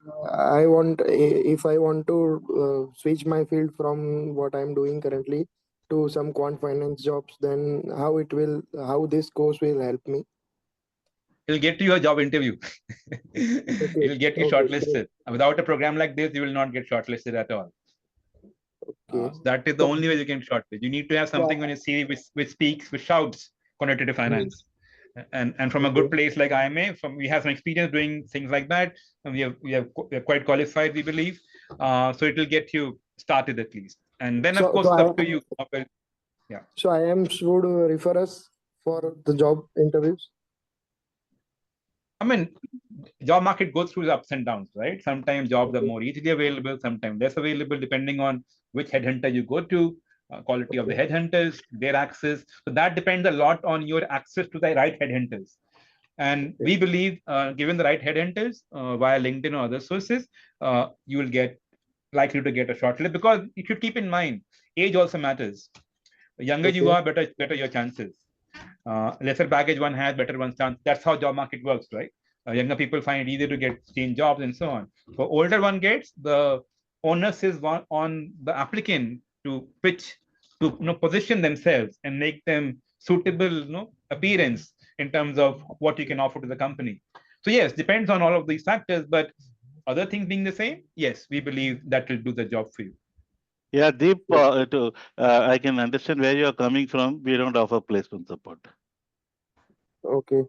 If I want to switch my field from what I'm doing currently to some quant finance jobs, then how this course will help me? It'll get you a job interview. It'll get you shortlisted. Without a program like this, you will not get shortlisted at all. That is the only way you can shortlist. You need to have something on your CV which shouts quantitative finance. And from a good place like IIMA, we have some experience doing things like that, and we're quite qualified, we believe. So it will get you started at least, and then of course it's up to you. Yeah. So IIM should refer us for the job interviews. I mean, job market goes through the ups and downs, right? Sometimes jobs are more easily available, sometimes less available, depending on which headhunter you go to. Quality of the headhunters, their access. So that depends a lot on your access to the right headhunters. And we believe, given the right headhunters via LinkedIn or other sources, you will likely to get a shortlist, because you should keep in mind, age also matters. The younger you are, better your chances. Lesser baggage one has, better one's chance. That's how job market works, right? Younger people find it easier to change jobs and so on. For older one gets, the onus is on the applicant to position themselves and make them suitable, appearance in terms of what you can offer to the company. So yes, depends on all of these factors, but other things being the same, yes, we believe that will do the job for you. Yeah, Deep, I can understand where you're coming from. We don't offer placement support. Okay.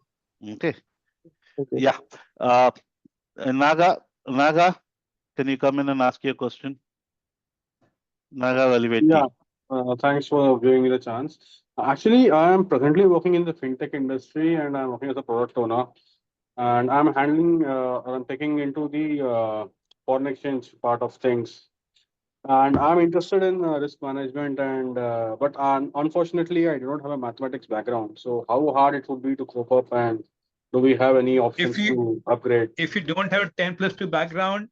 Yeah. Naga, can you come in and ask your question? Naga Valivetti. Yeah, thanks for giving me the chance. Actually, I am presently working in the fintech industry, and I'm working as a product owner. And I'm taking into the foreign exchange part of things. And I'm interested in risk management, but unfortunately, I do not have a mathematics background. So how hard it would be to cope up, and do we have any options to upgrade? If you don't have a 10+2 background,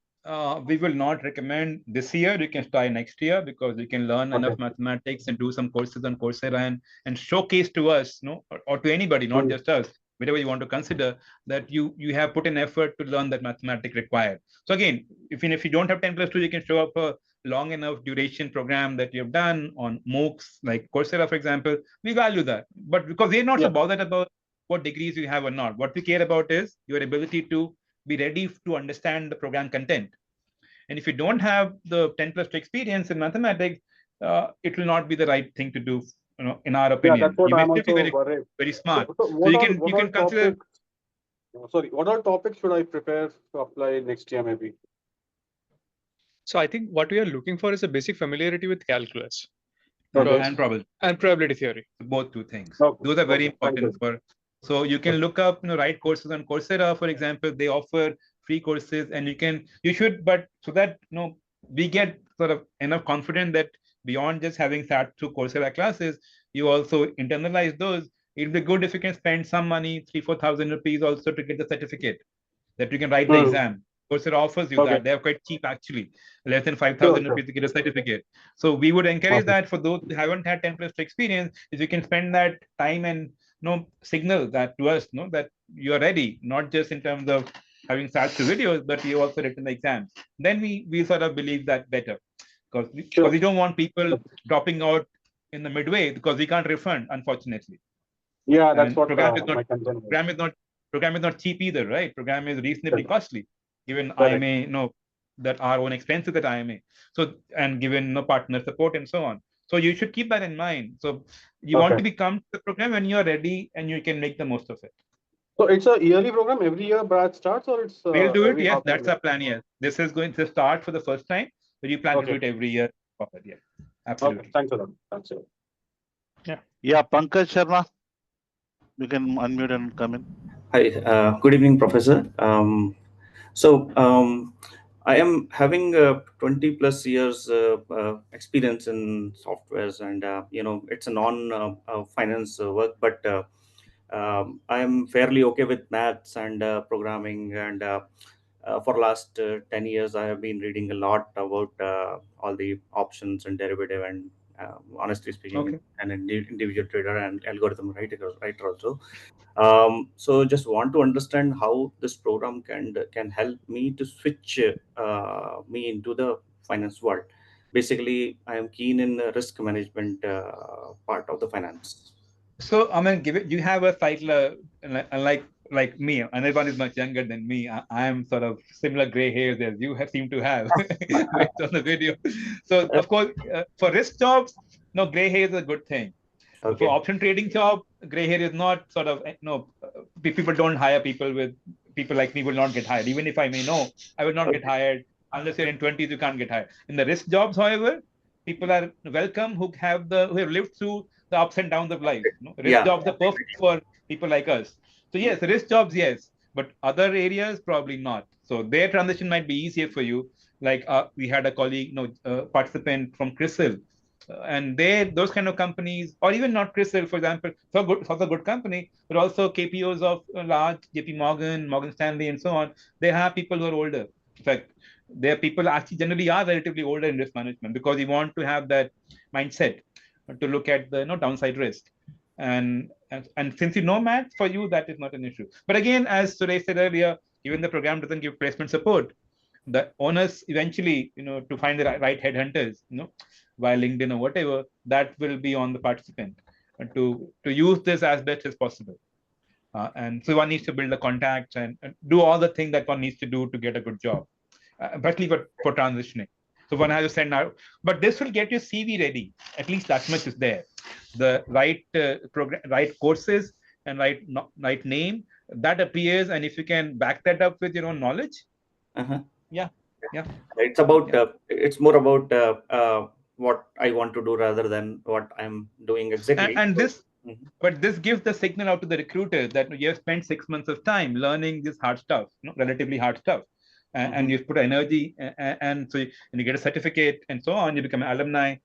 we will not recommend this year. You can try next year, because you can learn enough mathematics and do some courses on Coursera and showcase to us, or to anybody, not just us, whatever you want to consider, that you have put in effort to learn that mathematics required. So again, if you don't have 10+2, you can show up a long enough duration program that you've done on MOOCs like Coursera, for example. We value that, but because we're not so bothered about what degrees you have or not. What we care about is your ability to be ready to understand the program content. And if you don't have the 10+2 experience in mathematics, it will not be the right thing to do, in our Yeah, opinion. that's what You may I'm still be also very, worried. very smart. So So you what can all consider. topics? Sorry, what all topics should I prepare to apply next year, maybe? So I think what we are looking for is a basic familiarity with calculus Okay. And probability. and probability theory. Both two things. Okay. Those are very Okay. Thank important you. for. So you can look up, right courses on Coursera, for example. They offer free courses, and you should, but so that we get sort of enough confident that beyond just having sat through Coursera classes, you also internalize those. It'll be good if you can spend some money, 3,000-4,000 rupees, also to get the certificate that you can write the exam. Coursera offers you Okay. that. They are quite cheap, actually, less than 5,000 Sure. rupees to get a certificate. So we would encourage Okay. that for those who haven't had 10 plus experience, if you can spend that time and signal that to us, that you are ready, not just in terms of having sat through videos, but you also written the exams. Then we sort of believe that better, because Sure. we don't want people dropping out in the midway, because we can't refund, unfortunately. Yeah, that's And what program my concern was. program is not cheap either, right? Program is reasonably Correct. costly, given Correct. IIMA, that our own expenses at IIMA. So, and given partner support and so on. So you should keep that in mind. So you want to become the program when you're ready and you can make the most of it. So it's a yearly program every year batch starts, or it's We'll do it. every Yes, half that's yearly? our plan. Yes, this is going to start for the first time, but you plan to do it every year. Yeah, absolutely. Okay, thanks a lot. Thanks a lot. Yeah, Pankaj Sharma, you can unmute and come in. Hi, good evening, Professor. So I am having 20 plus years experience in softwares, and it's a non-finance work, but I am fairly okay with maths and programming. And for last 10 years, I have been reading a lot about all the options and derivative, and honestly speaking, an individual trader and algorithm writer also. So just want to understand how this program can help me to switch me into the finance world. Basically, I am keen in the risk management part of the finance. So I'm gonna give it. You have a slightly like me. Anirban is much younger than me. I am sort of similar gray hairs as you seem to have based on the video. So of course, for risk jobs, gray hair is a good thing. Okay. For option trading job, gray hair is not sort of people don't hire people like me will not get hired. Even if I may know, I will not get hired unless you're in 20s. You can't get hired. In the risk jobs, however, people are welcome who have lived through the ups and downs of life. Risk jobs are perfect for people like us. So yes, risk jobs, yes, but other areas probably not. So their transition might be easier for you. Like we had a colleague, participant from CRISIL, and those kind of companies, or even not CRISIL, for example, so a good company, but also KPOs of large JP Morgan, Morgan Stanley, and so on. They have people who are older. In fact, their people actually generally are relatively older in risk management, because you want to have that mindset to look at the downside risk. And since you know math, for you that is not an issue. But again, as Suresh said earlier, even the program doesn't give placement support, the onus eventually, to find the right headhunters, via LinkedIn or whatever, that will be on the participant to use this as best as possible. And so one needs to build the contacts and do all the things that one needs to do to get a good job, especially for transitioning. So one has to send out, but this will get your CV ready. At least that much is there. The right program, right courses, and right name that appears, and if you can back that up with your own knowledge, yeah. It's about it's more about what I want to do rather than what I'm doing exactly. And this, but this gives the signal out to the recruiter that you have spent 6 months of time learning this hard stuff, relatively hard stuff, and you've put energy, and so you get a certificate and so on. You become an alumni,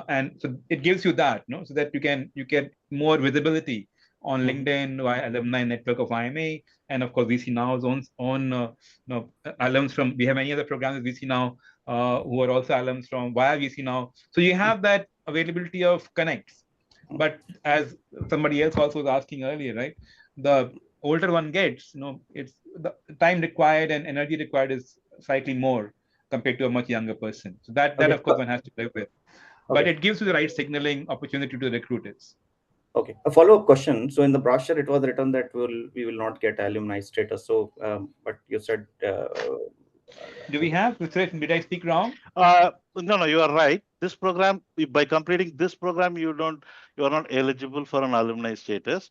and so it gives you that, so that you get more visibility on LinkedIn via alumni network of IIMA, and of course VC Now's own alums from. We have many other programs with VC Now who are also alums from via VC Now. So you have that availability of connects. But as somebody else also was asking earlier, right? The older one gets, it's the time required and energy required is slightly more compared to a much younger person. So that of course one has to live with. But it gives you the right signaling opportunity to recruiters. Okay, a follow-up question. So in the brochure, it was written that we will not get alumni status. So, but you said Do we have? Did I speak wrong? No, you are right. This program, by completing this program, you are not eligible for an alumni status.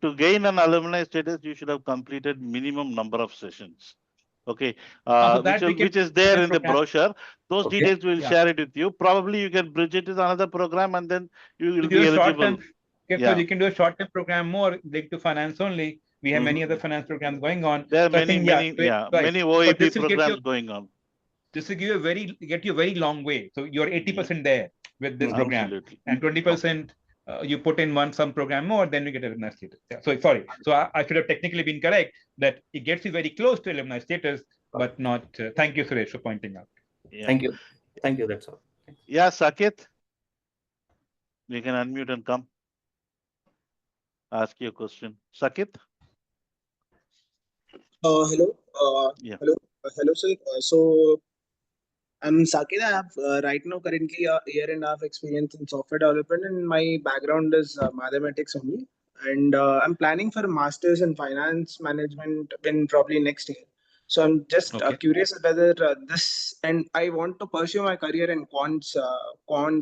To gain an alumni status, you should have completed minimum number of sessions. Okay, So that we can which is there in the program. brochure. Those Okay. details we'll share it with you. Probably you can bridge it with another program, and then you will be eligible. So you can do a short-term program more linked to finance only. We have many other finance programs going on. There are So many OAP programs going on. This will get you a very long way. So you're 80% there with this program, Absolutely. and 20% you put in some program more, then you get alumni status. Yeah. So sorry. So I should have technically been correct that it gets you very close to alumni status, but not. Thank you, Suresh, for pointing out. Yeah. Thank you. That's all. Yeah, Saket, you can unmute and come. Ask your question, Saket. Hello. Yeah. Hello, sir. So I'm Saket. I have right now currently a year and a half experience in software development, and my background is mathematics only. And I'm planning for a master's in finance management in probably next year. So I'm just curious whether this, and I want to pursue my career in quants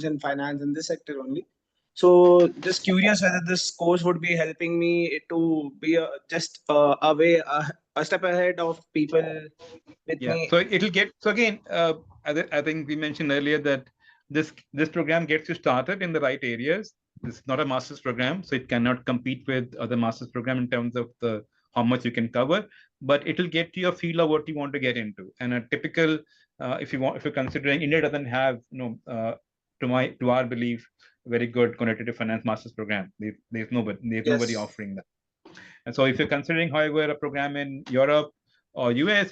and finance in this sector only. So just curious whether this course would be helping me to be a step ahead of people with me. So it'll get, so again, I think we mentioned earlier that this program gets you started in the right areas. This is not a master's program, so it cannot compete with other master's program in terms of the how much you can cover, but it'll get you a feel of what you want to get into. And a typical, if you're considering, India doesn't have, to our belief, very good quantitative finance master's program. There's nobody offering that. And so if you're considering, however, a program in Europe or US,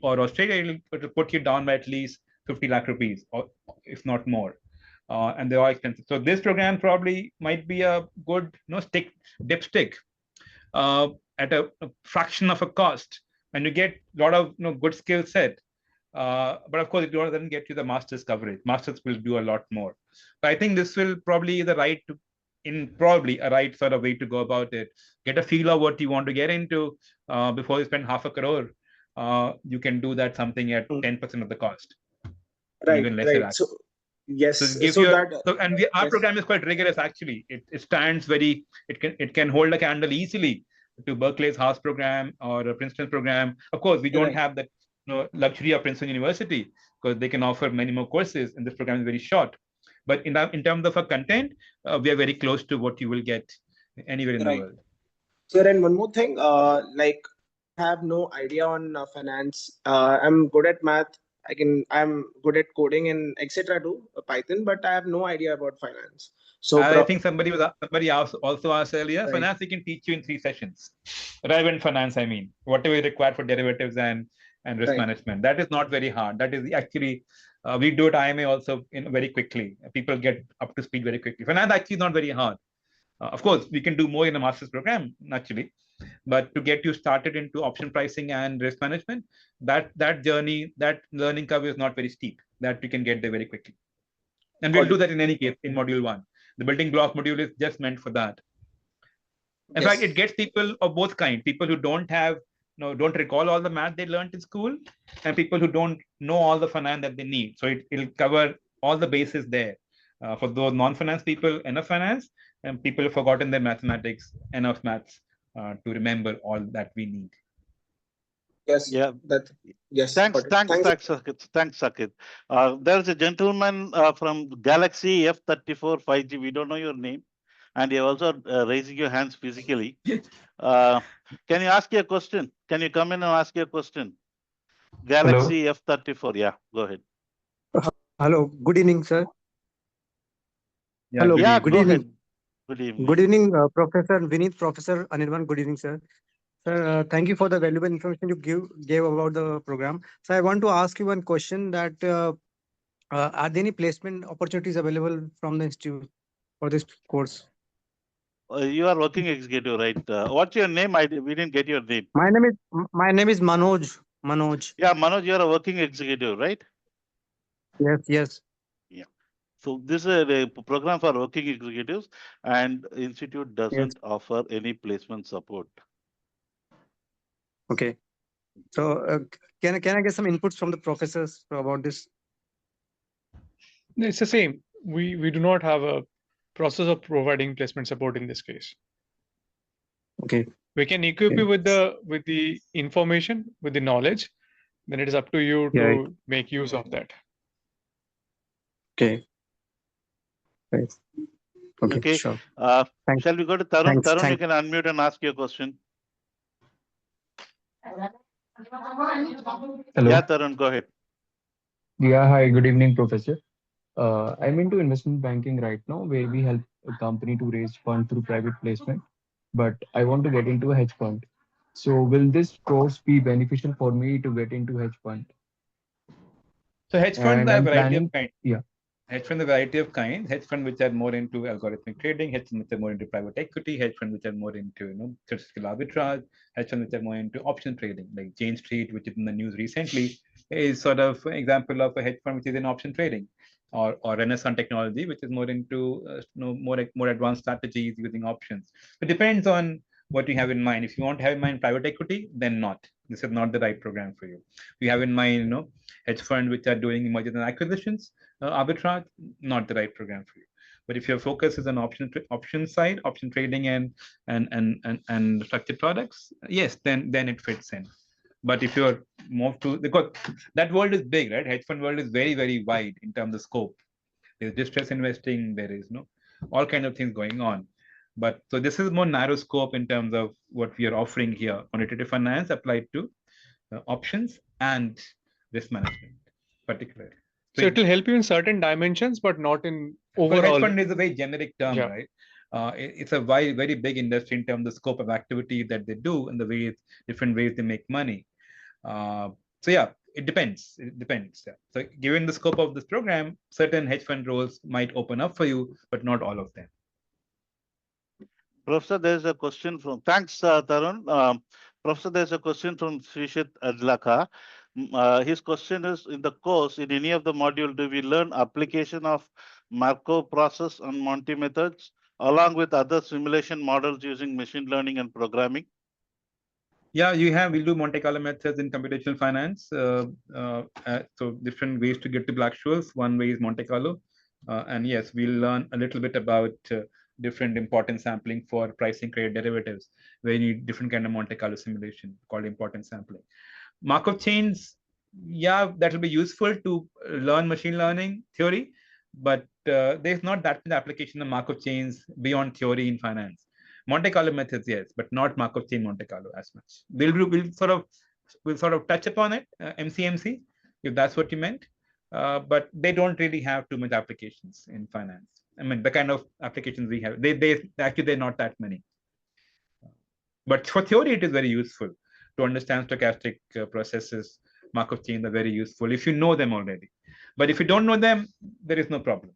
or Australia, it'll put you down by at least 50 lakh rupees, or if not more. And they're all expensive. So this program probably might be a good dipstick at a fraction of a cost, and you get a lot of good skill set. But of course, it doesn't get you the master's coverage. Masters will do a lot more. So I think this will probably the right sort of way to go about it. Get a feel of what you want to get into before you spend half a crore. You can do that something at 10% of the cost. Right. Even lesser. So yes. Our program is quite rigorous. Actually, it stands very. It can hold a candle easily to Berkeley's Haas program or a Princeton program. Of course, we don't have that luxury of Princeton University because they can offer many more courses, and this program is very short. But in terms of a content, we are very close to what you will get anywhere in the world. Sir, and one more thing, I have no idea on finance. I'm good at math. I'm good at coding and etc. too, Python, but I have no idea about finance. So I think somebody also asked earlier. Right. Finance we can teach you in 3 sessions. Relevant finance, I mean, whatever is required for derivatives and risk management. That is not very hard. That is actually we do it IIMA also very quickly. People get up to speed very quickly. Finance actually is not very hard. Of course, we can do more in a master's program naturally, but to get you started into option pricing and risk management, that learning curve is not very steep. That we can get there very quickly, and we'll do that in any case in module 1. The building block module is just meant for that. In fact, it gets people of both kinds: people who don't recall all the math they learned in school, and people who don't know all the finance that they need. So it'll cover all the bases there. For those non-finance people, enough finance, and people have forgotten their mathematics, enough maths to remember all that we need. Yes. Yeah. Yes. Thanks, Saket. There's a gentleman from Galaxy F34 5G. We don't know your name, and you're also raising your hands physically. Can you ask your question? Can you come in and ask your question? Galaxy F34. Yeah, go ahead. Hello. Good evening, sir. Yeah, hello. Good evening. Good evening. Good evening, Professor Vineet, Professor Anirban. Good evening, sir. Sir, thank you for the valuable information you gave about the program. So I want to ask you one question that are there any placement opportunities available from the institute for this course? You are working executive, right? What's your name? We didn't get your name. My name is Manoj. Yeah, Manoj, you are a working executive, right? Yes. Yeah. So this is a program for working executives, and institute doesn't offer any placement support. Okay. So can I get some inputs from the professors about this? It's the same. We do not have a process of providing placement support in this case. Okay. We can equip you with the information, with the knowledge. Then it is up to you to make use of that. Okay. Right. Okay. Sure. Shall we go to Tarun? Tarun, you can unmute and ask your question. Hello. Yeah, Tarun, go ahead. Yeah, hi, good evening, Professor. I'm into investment banking right now, where we help a company to raise fund through private placement, but I want to get into a hedge fund. So will this course be beneficial for me to get into hedge fund? So hedge funds are a variety of kinds. Yeah. Hedge funds are a variety of kinds. Hedge funds which are more into algorithmic trading, hedge funds which are more into private equity, hedge funds which are more into statistical arbitrage, hedge funds which are more into option trading, like Jane Street, which is in the news recently, is sort of an example of a hedge fund which is in option trading, or Renaissance Technology, which is more into more advanced strategies using options. It depends on what you have in mind. If you want to have in mind private equity, then not. This is not the right program for you. If you have in mind, hedge funds which are doing mergers and acquisitions, arbitrage, not the right program for you. But if your focus is on option side, option trading and structured products, yes, then it fits in. But if you're more to, because that world is big, right? Hedge fund world is very, very wide in terms of scope. There's distress investing, there is all kinds of things going on. But so this is more narrow scope in terms of what we are offering here. Quantitative finance applied to options and risk management, particularly. So it will help you in certain dimensions, but not in overall. Well, hedge fund is a very generic term, Yeah. right? It's a very big industry in terms of the scope of activity that they do and the ways, different ways they make money. So yeah, it depends. It depends. Yeah. So given the scope of this program, certain hedge fund roles might open up for you, but not all of them. Professor, there's a question from, thanks, Tarun. Professor, there's a question from Srishit Adlaka. His question is, in the course, in any of the module, do we learn application of Markov process and Monty methods, along with other simulation models using machine learning and programming? Yeah, we'll do Monte Carlo methods in computational finance. So different ways to get to Black-Scholes. One way is Monte Carlo. And yes, we'll learn a little bit about different importance sampling for pricing credit derivatives, where you need different kind of Monte Carlo simulation called importance sampling. Markov chains, yeah, that will be useful to learn machine learning theory, but there's not that much application of Markov chains beyond theory in finance. Monte Carlo methods, yes, but not Markov chain Monte Carlo as much. We'll sort of touch upon it, MCMC, if that's what you meant. But they don't really have too much applications in finance. I mean, the kind of applications we have, they're not that many. But for theory, it is very useful to understand stochastic processes. Markov chains are very useful if you know them already. But if you don't know them, there is no problem.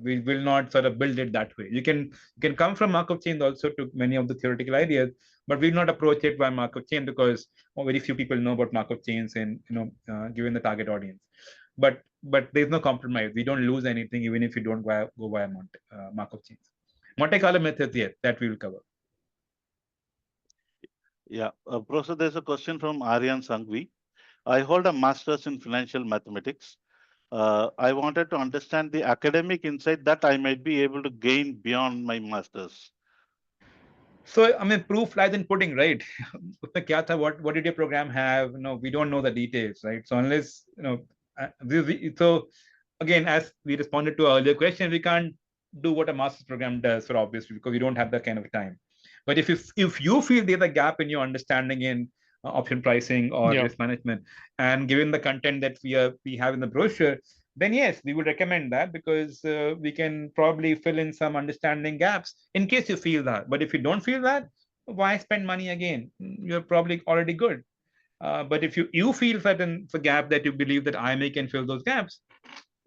We will not sort of build it that way. You can come from Markov chains also to many of the theoretical ideas, but we'll not approach it by Markov chain because very few people know about Markov chains and given the target audience. But there's no compromise. We don't lose anything even if you don't go via Markov chains. Monte Carlo methods, yes, that we will cover. Yeah, Professor, there's a question from Aryan Sangvi. I hold a master's in financial mathematics. I wanted to understand the academic insight that I might be able to gain beyond my master's. So, I mean, proof lies in pudding, right? What did your program have? We don't know the details, right? So unless, so again, as we responded to earlier question, we can't do what a master's program does for obviously because we don't have that kind of time. But if you feel there's a gap in your understanding in option pricing or risk management, and given the content that we have in the brochure, then yes, we would recommend that because we can probably fill in some understanding gaps in case you feel that. But if you don't feel that, why spend money again? You're probably already good. But if you feel certain the gap that you believe that IIMA can fill those gaps,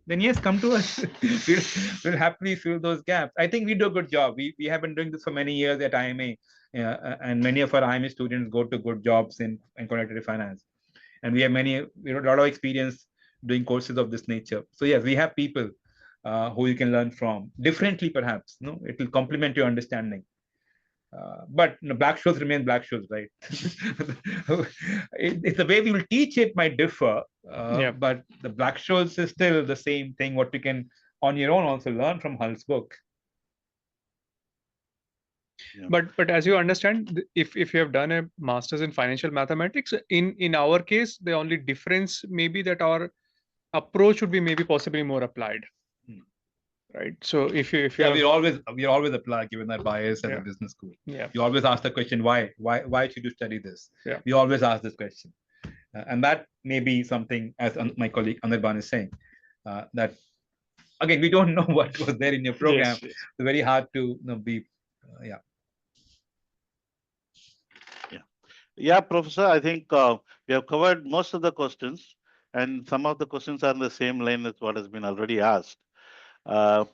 then yes, come to us. we'll happily fill those gaps. I think we do a good job. We have been doing this for many years at IIMA, and many of our IIMA students go to good jobs in quantitative finance. And we have a lot of experience doing courses of this nature. So yes, we have people who you can learn from differently, perhaps. It will complement your understanding. But Black-Scholes remain Black-Scholes, right? It's the way we will teach it might differ, but the Black-Scholes is still the same thing. What you can on your own also learn from Hull's book. Yeah. But as you understand, if you have done a master's in financial mathematics, in our case, the only difference may be that our approach would be maybe possibly more applied. Right. So if you we always apply given our bias at the business school. Yeah. You always ask the question why should you study this? Yeah. We always ask this question, and that may be something, as my colleague Anirban is saying, that again we don't know what was there in your program. Yes. It's very hard to be Yeah, Professor, I think we have covered most of the questions, and some of the questions are in the same line as what has been already asked. I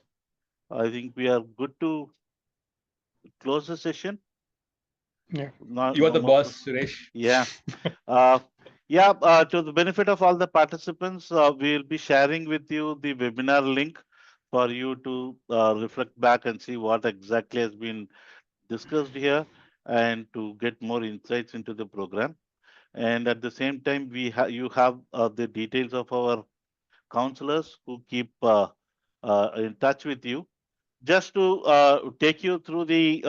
think we are good to close the session. Yeah. You are the boss, Suresh. Yeah. To the benefit of all the participants, we will be sharing with you the webinar link for you to reflect back and see what exactly has been discussed here and to get more insights into the program. And at the same time, you have the details of our counselors who keep in touch with you. Just to take you through the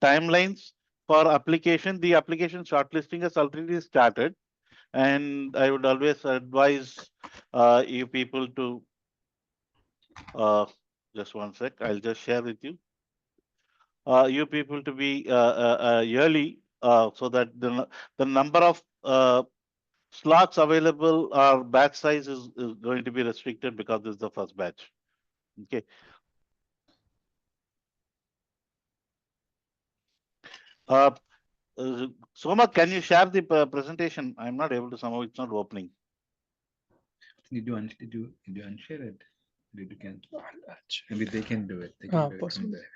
timelines for application, the application shortlisting has already started, and I would always advise you people to just one sec. I'll just share with you. You people to be yearly so that the number of slots available or batch size is going to be restricted because this is the first batch. Okay. Somak, can you share the presentation? I'm not able to. Somehow it's not opening. Did you unshare it? Did you can? Maybe they can do it. They can do it from there.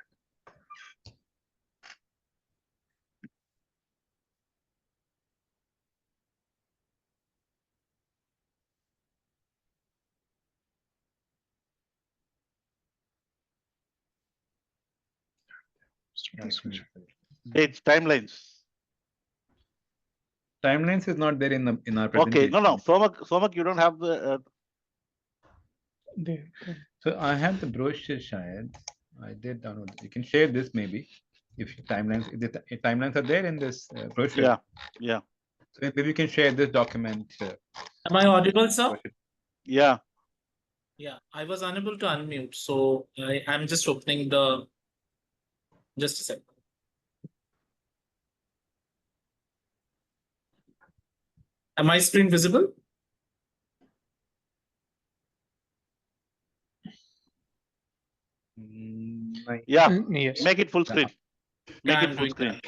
Dates, timelines. Timelines is not there in our Okay, presentation. no. Somak, you don't have the. So I have the brochure, Shayad. I did download. You can share this maybe if timelines. If the timelines are there in this brochure. Yeah. So maybe you can share this document. Am I audible, sir? Brochure. Yeah. Yeah, I was unable to unmute, so I'm just opening the. Just a second. Am my screen visible? Yeah. Yes. Make it full screen. Make I'm it full doing screen. that.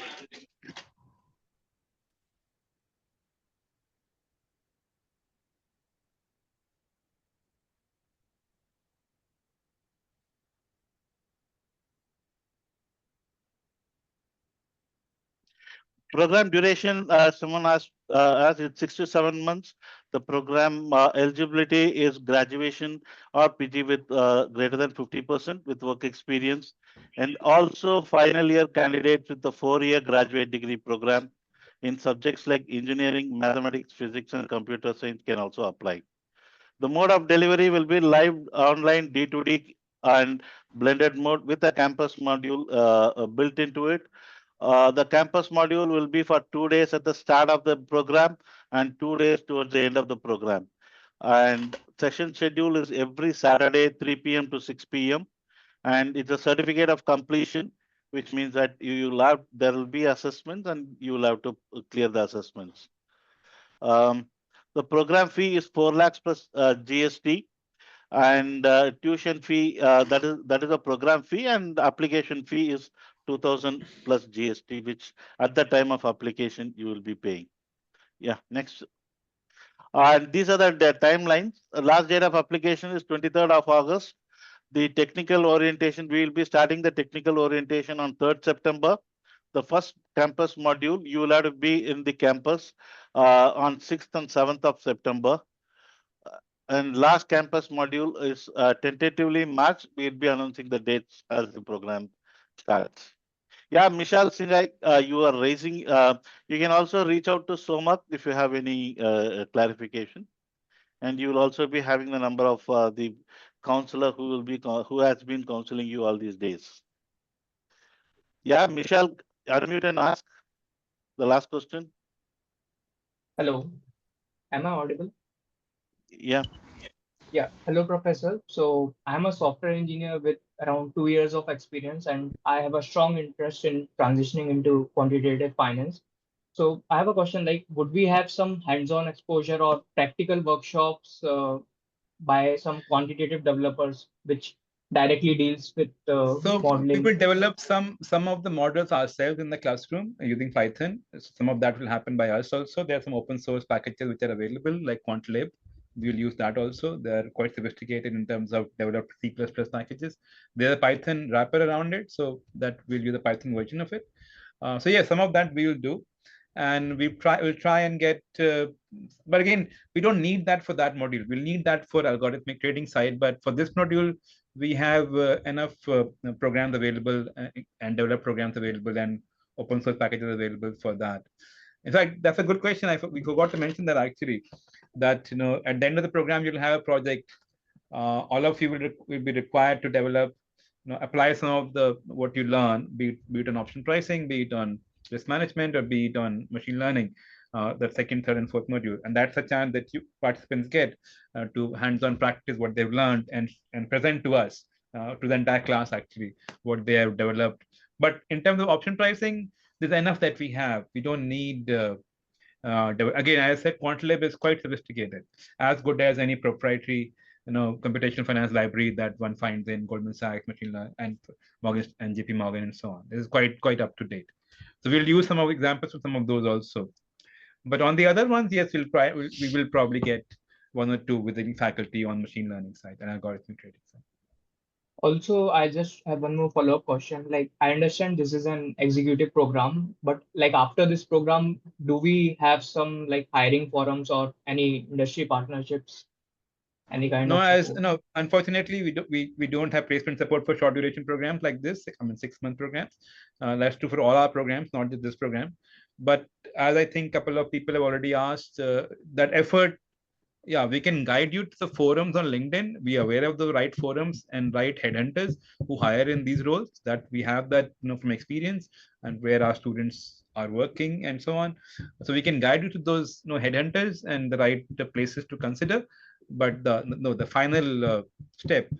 Program duration, someone asked, as it's 6 to 7 months. The program eligibility is graduation or PG with greater than 50% with work experience, and also final year candidates with the 4-year graduate degree program in subjects like engineering, mathematics, physics, and computer science can also apply. The mode of delivery will be live, online, D2D, and blended mode with a campus module built into it. The campus module will be for 2 days at the start of the program and 2 days towards the end of the program. And session schedule is every Saturday, 3 p.m. to 6 p.m. And it's a certificate of completion, which means that there will be assessments and you will have to clear the assessments. The program fee is 4 lakhs plus GST, and tuition fee that is a program fee, and application fee is 2,000 plus GST, which at the time of application you will be paying. Yeah, next. And these are the timelines. The last date of application is 23rd of August. The technical orientation, we will be starting the technical orientation on 3rd September. The first campus module, you will have to be in the campus on 6th and 7th of September. And last campus module is tentatively March. We'll be announcing the dates as the program starts. Yeah, Michelle, since you are raising, you can also reach out to Somak if you have any clarification, and you will also be having the number of the counselor who has been counseling you all these days. Yeah, Michelle, unmute and ask the last question. Hello, am I audible? Yeah. Yeah, hello, Professor. So I'm a software engineer with around 2 years of experience, and I have a strong interest in transitioning into quantitative finance. So I have a question like, would we have some hands-on exposure or practical workshops by some quantitative developers, which directly deals with So we modeling? will develop some of the models ourselves in the classroom using Python. So some of that will happen by us also. There are some open source packages which are available, like Quantlib. We'll use that also. They're quite sophisticated in terms of developed C++ packages. There's a Python wrapper around it, so that we'll use the Python version of it. So yeah, some of that we will do, and we'll try and get. But again, we don't need that for that module. We'll need that for algorithmic trading side. But for this module, we have enough programs available and developed programs available and open source packages available for that. In fact, that's a good question. We forgot to mention that actually, that at the end of the program you'll have a project. All of you will be required to develop, apply some of the what you learn, be it on option pricing, be it on risk management, or be it on machine learning. The second, third, and fourth module, and that's a chance that you participants get to hands-on practice what they've learned and present to us, to the entire class actually, what they have developed. But in terms of option pricing, there's enough that we have. We don't need again, as I said, Quantitative is quite sophisticated, as good as any proprietary, computational finance library that one finds in Goldman Sachs, Machine Learning, and Morgan and JP Morgan, and so on. This is quite up to date. So we'll use some of examples of some of those also. But on the other ones, yes, we will probably get one or two within faculty on machine learning side and algorithmic trading side. Also, I just have one more follow-up question. Like, I understand this is an executive program, but like after this program, do we have some like hiring forums or any industry partnerships, any kind No, of as support? no, unfortunately, we don't have placement support for short duration programs like this. I mean, 6-month programs. That's true for all our programs, not just this program. But as I think a couple of people have already asked, that effort, yeah, we can guide you to the forums on LinkedIn. Be aware of the right forums and right headhunters who hire in these roles. That we have that, from experience, and where our students are working and so on. So we can guide you to those, headhunters and the right places to consider. But the final step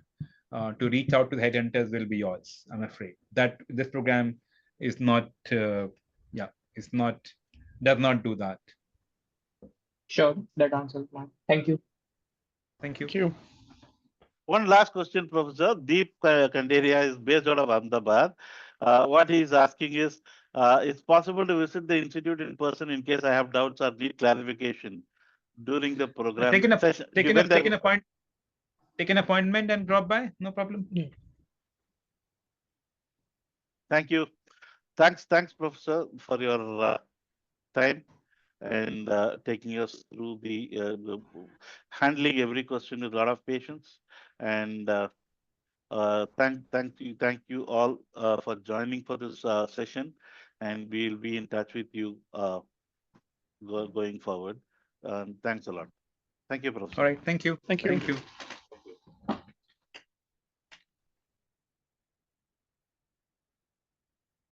to reach out to the headhunters will be yours. I'm afraid that this program is not, it's not, does not do that. Sure, that answers mine. Thank you. Thank you. Thank you. One last question, Professor. Deep Kanderia is based out of Ahmedabad. What he is asking is, it's possible to visit the institute in person in case I have doubts or need clarification during the program session. Take an appointment and drop by. No problem. Yeah. Thank you. Thanks, Professor, for your time and taking us through the handling every question with a lot of patience. And thank you all for joining for this session, and we'll be in touch with you going forward. Thanks a lot. Thank you, Professor. All right. Thank you. Thank you. Thank you.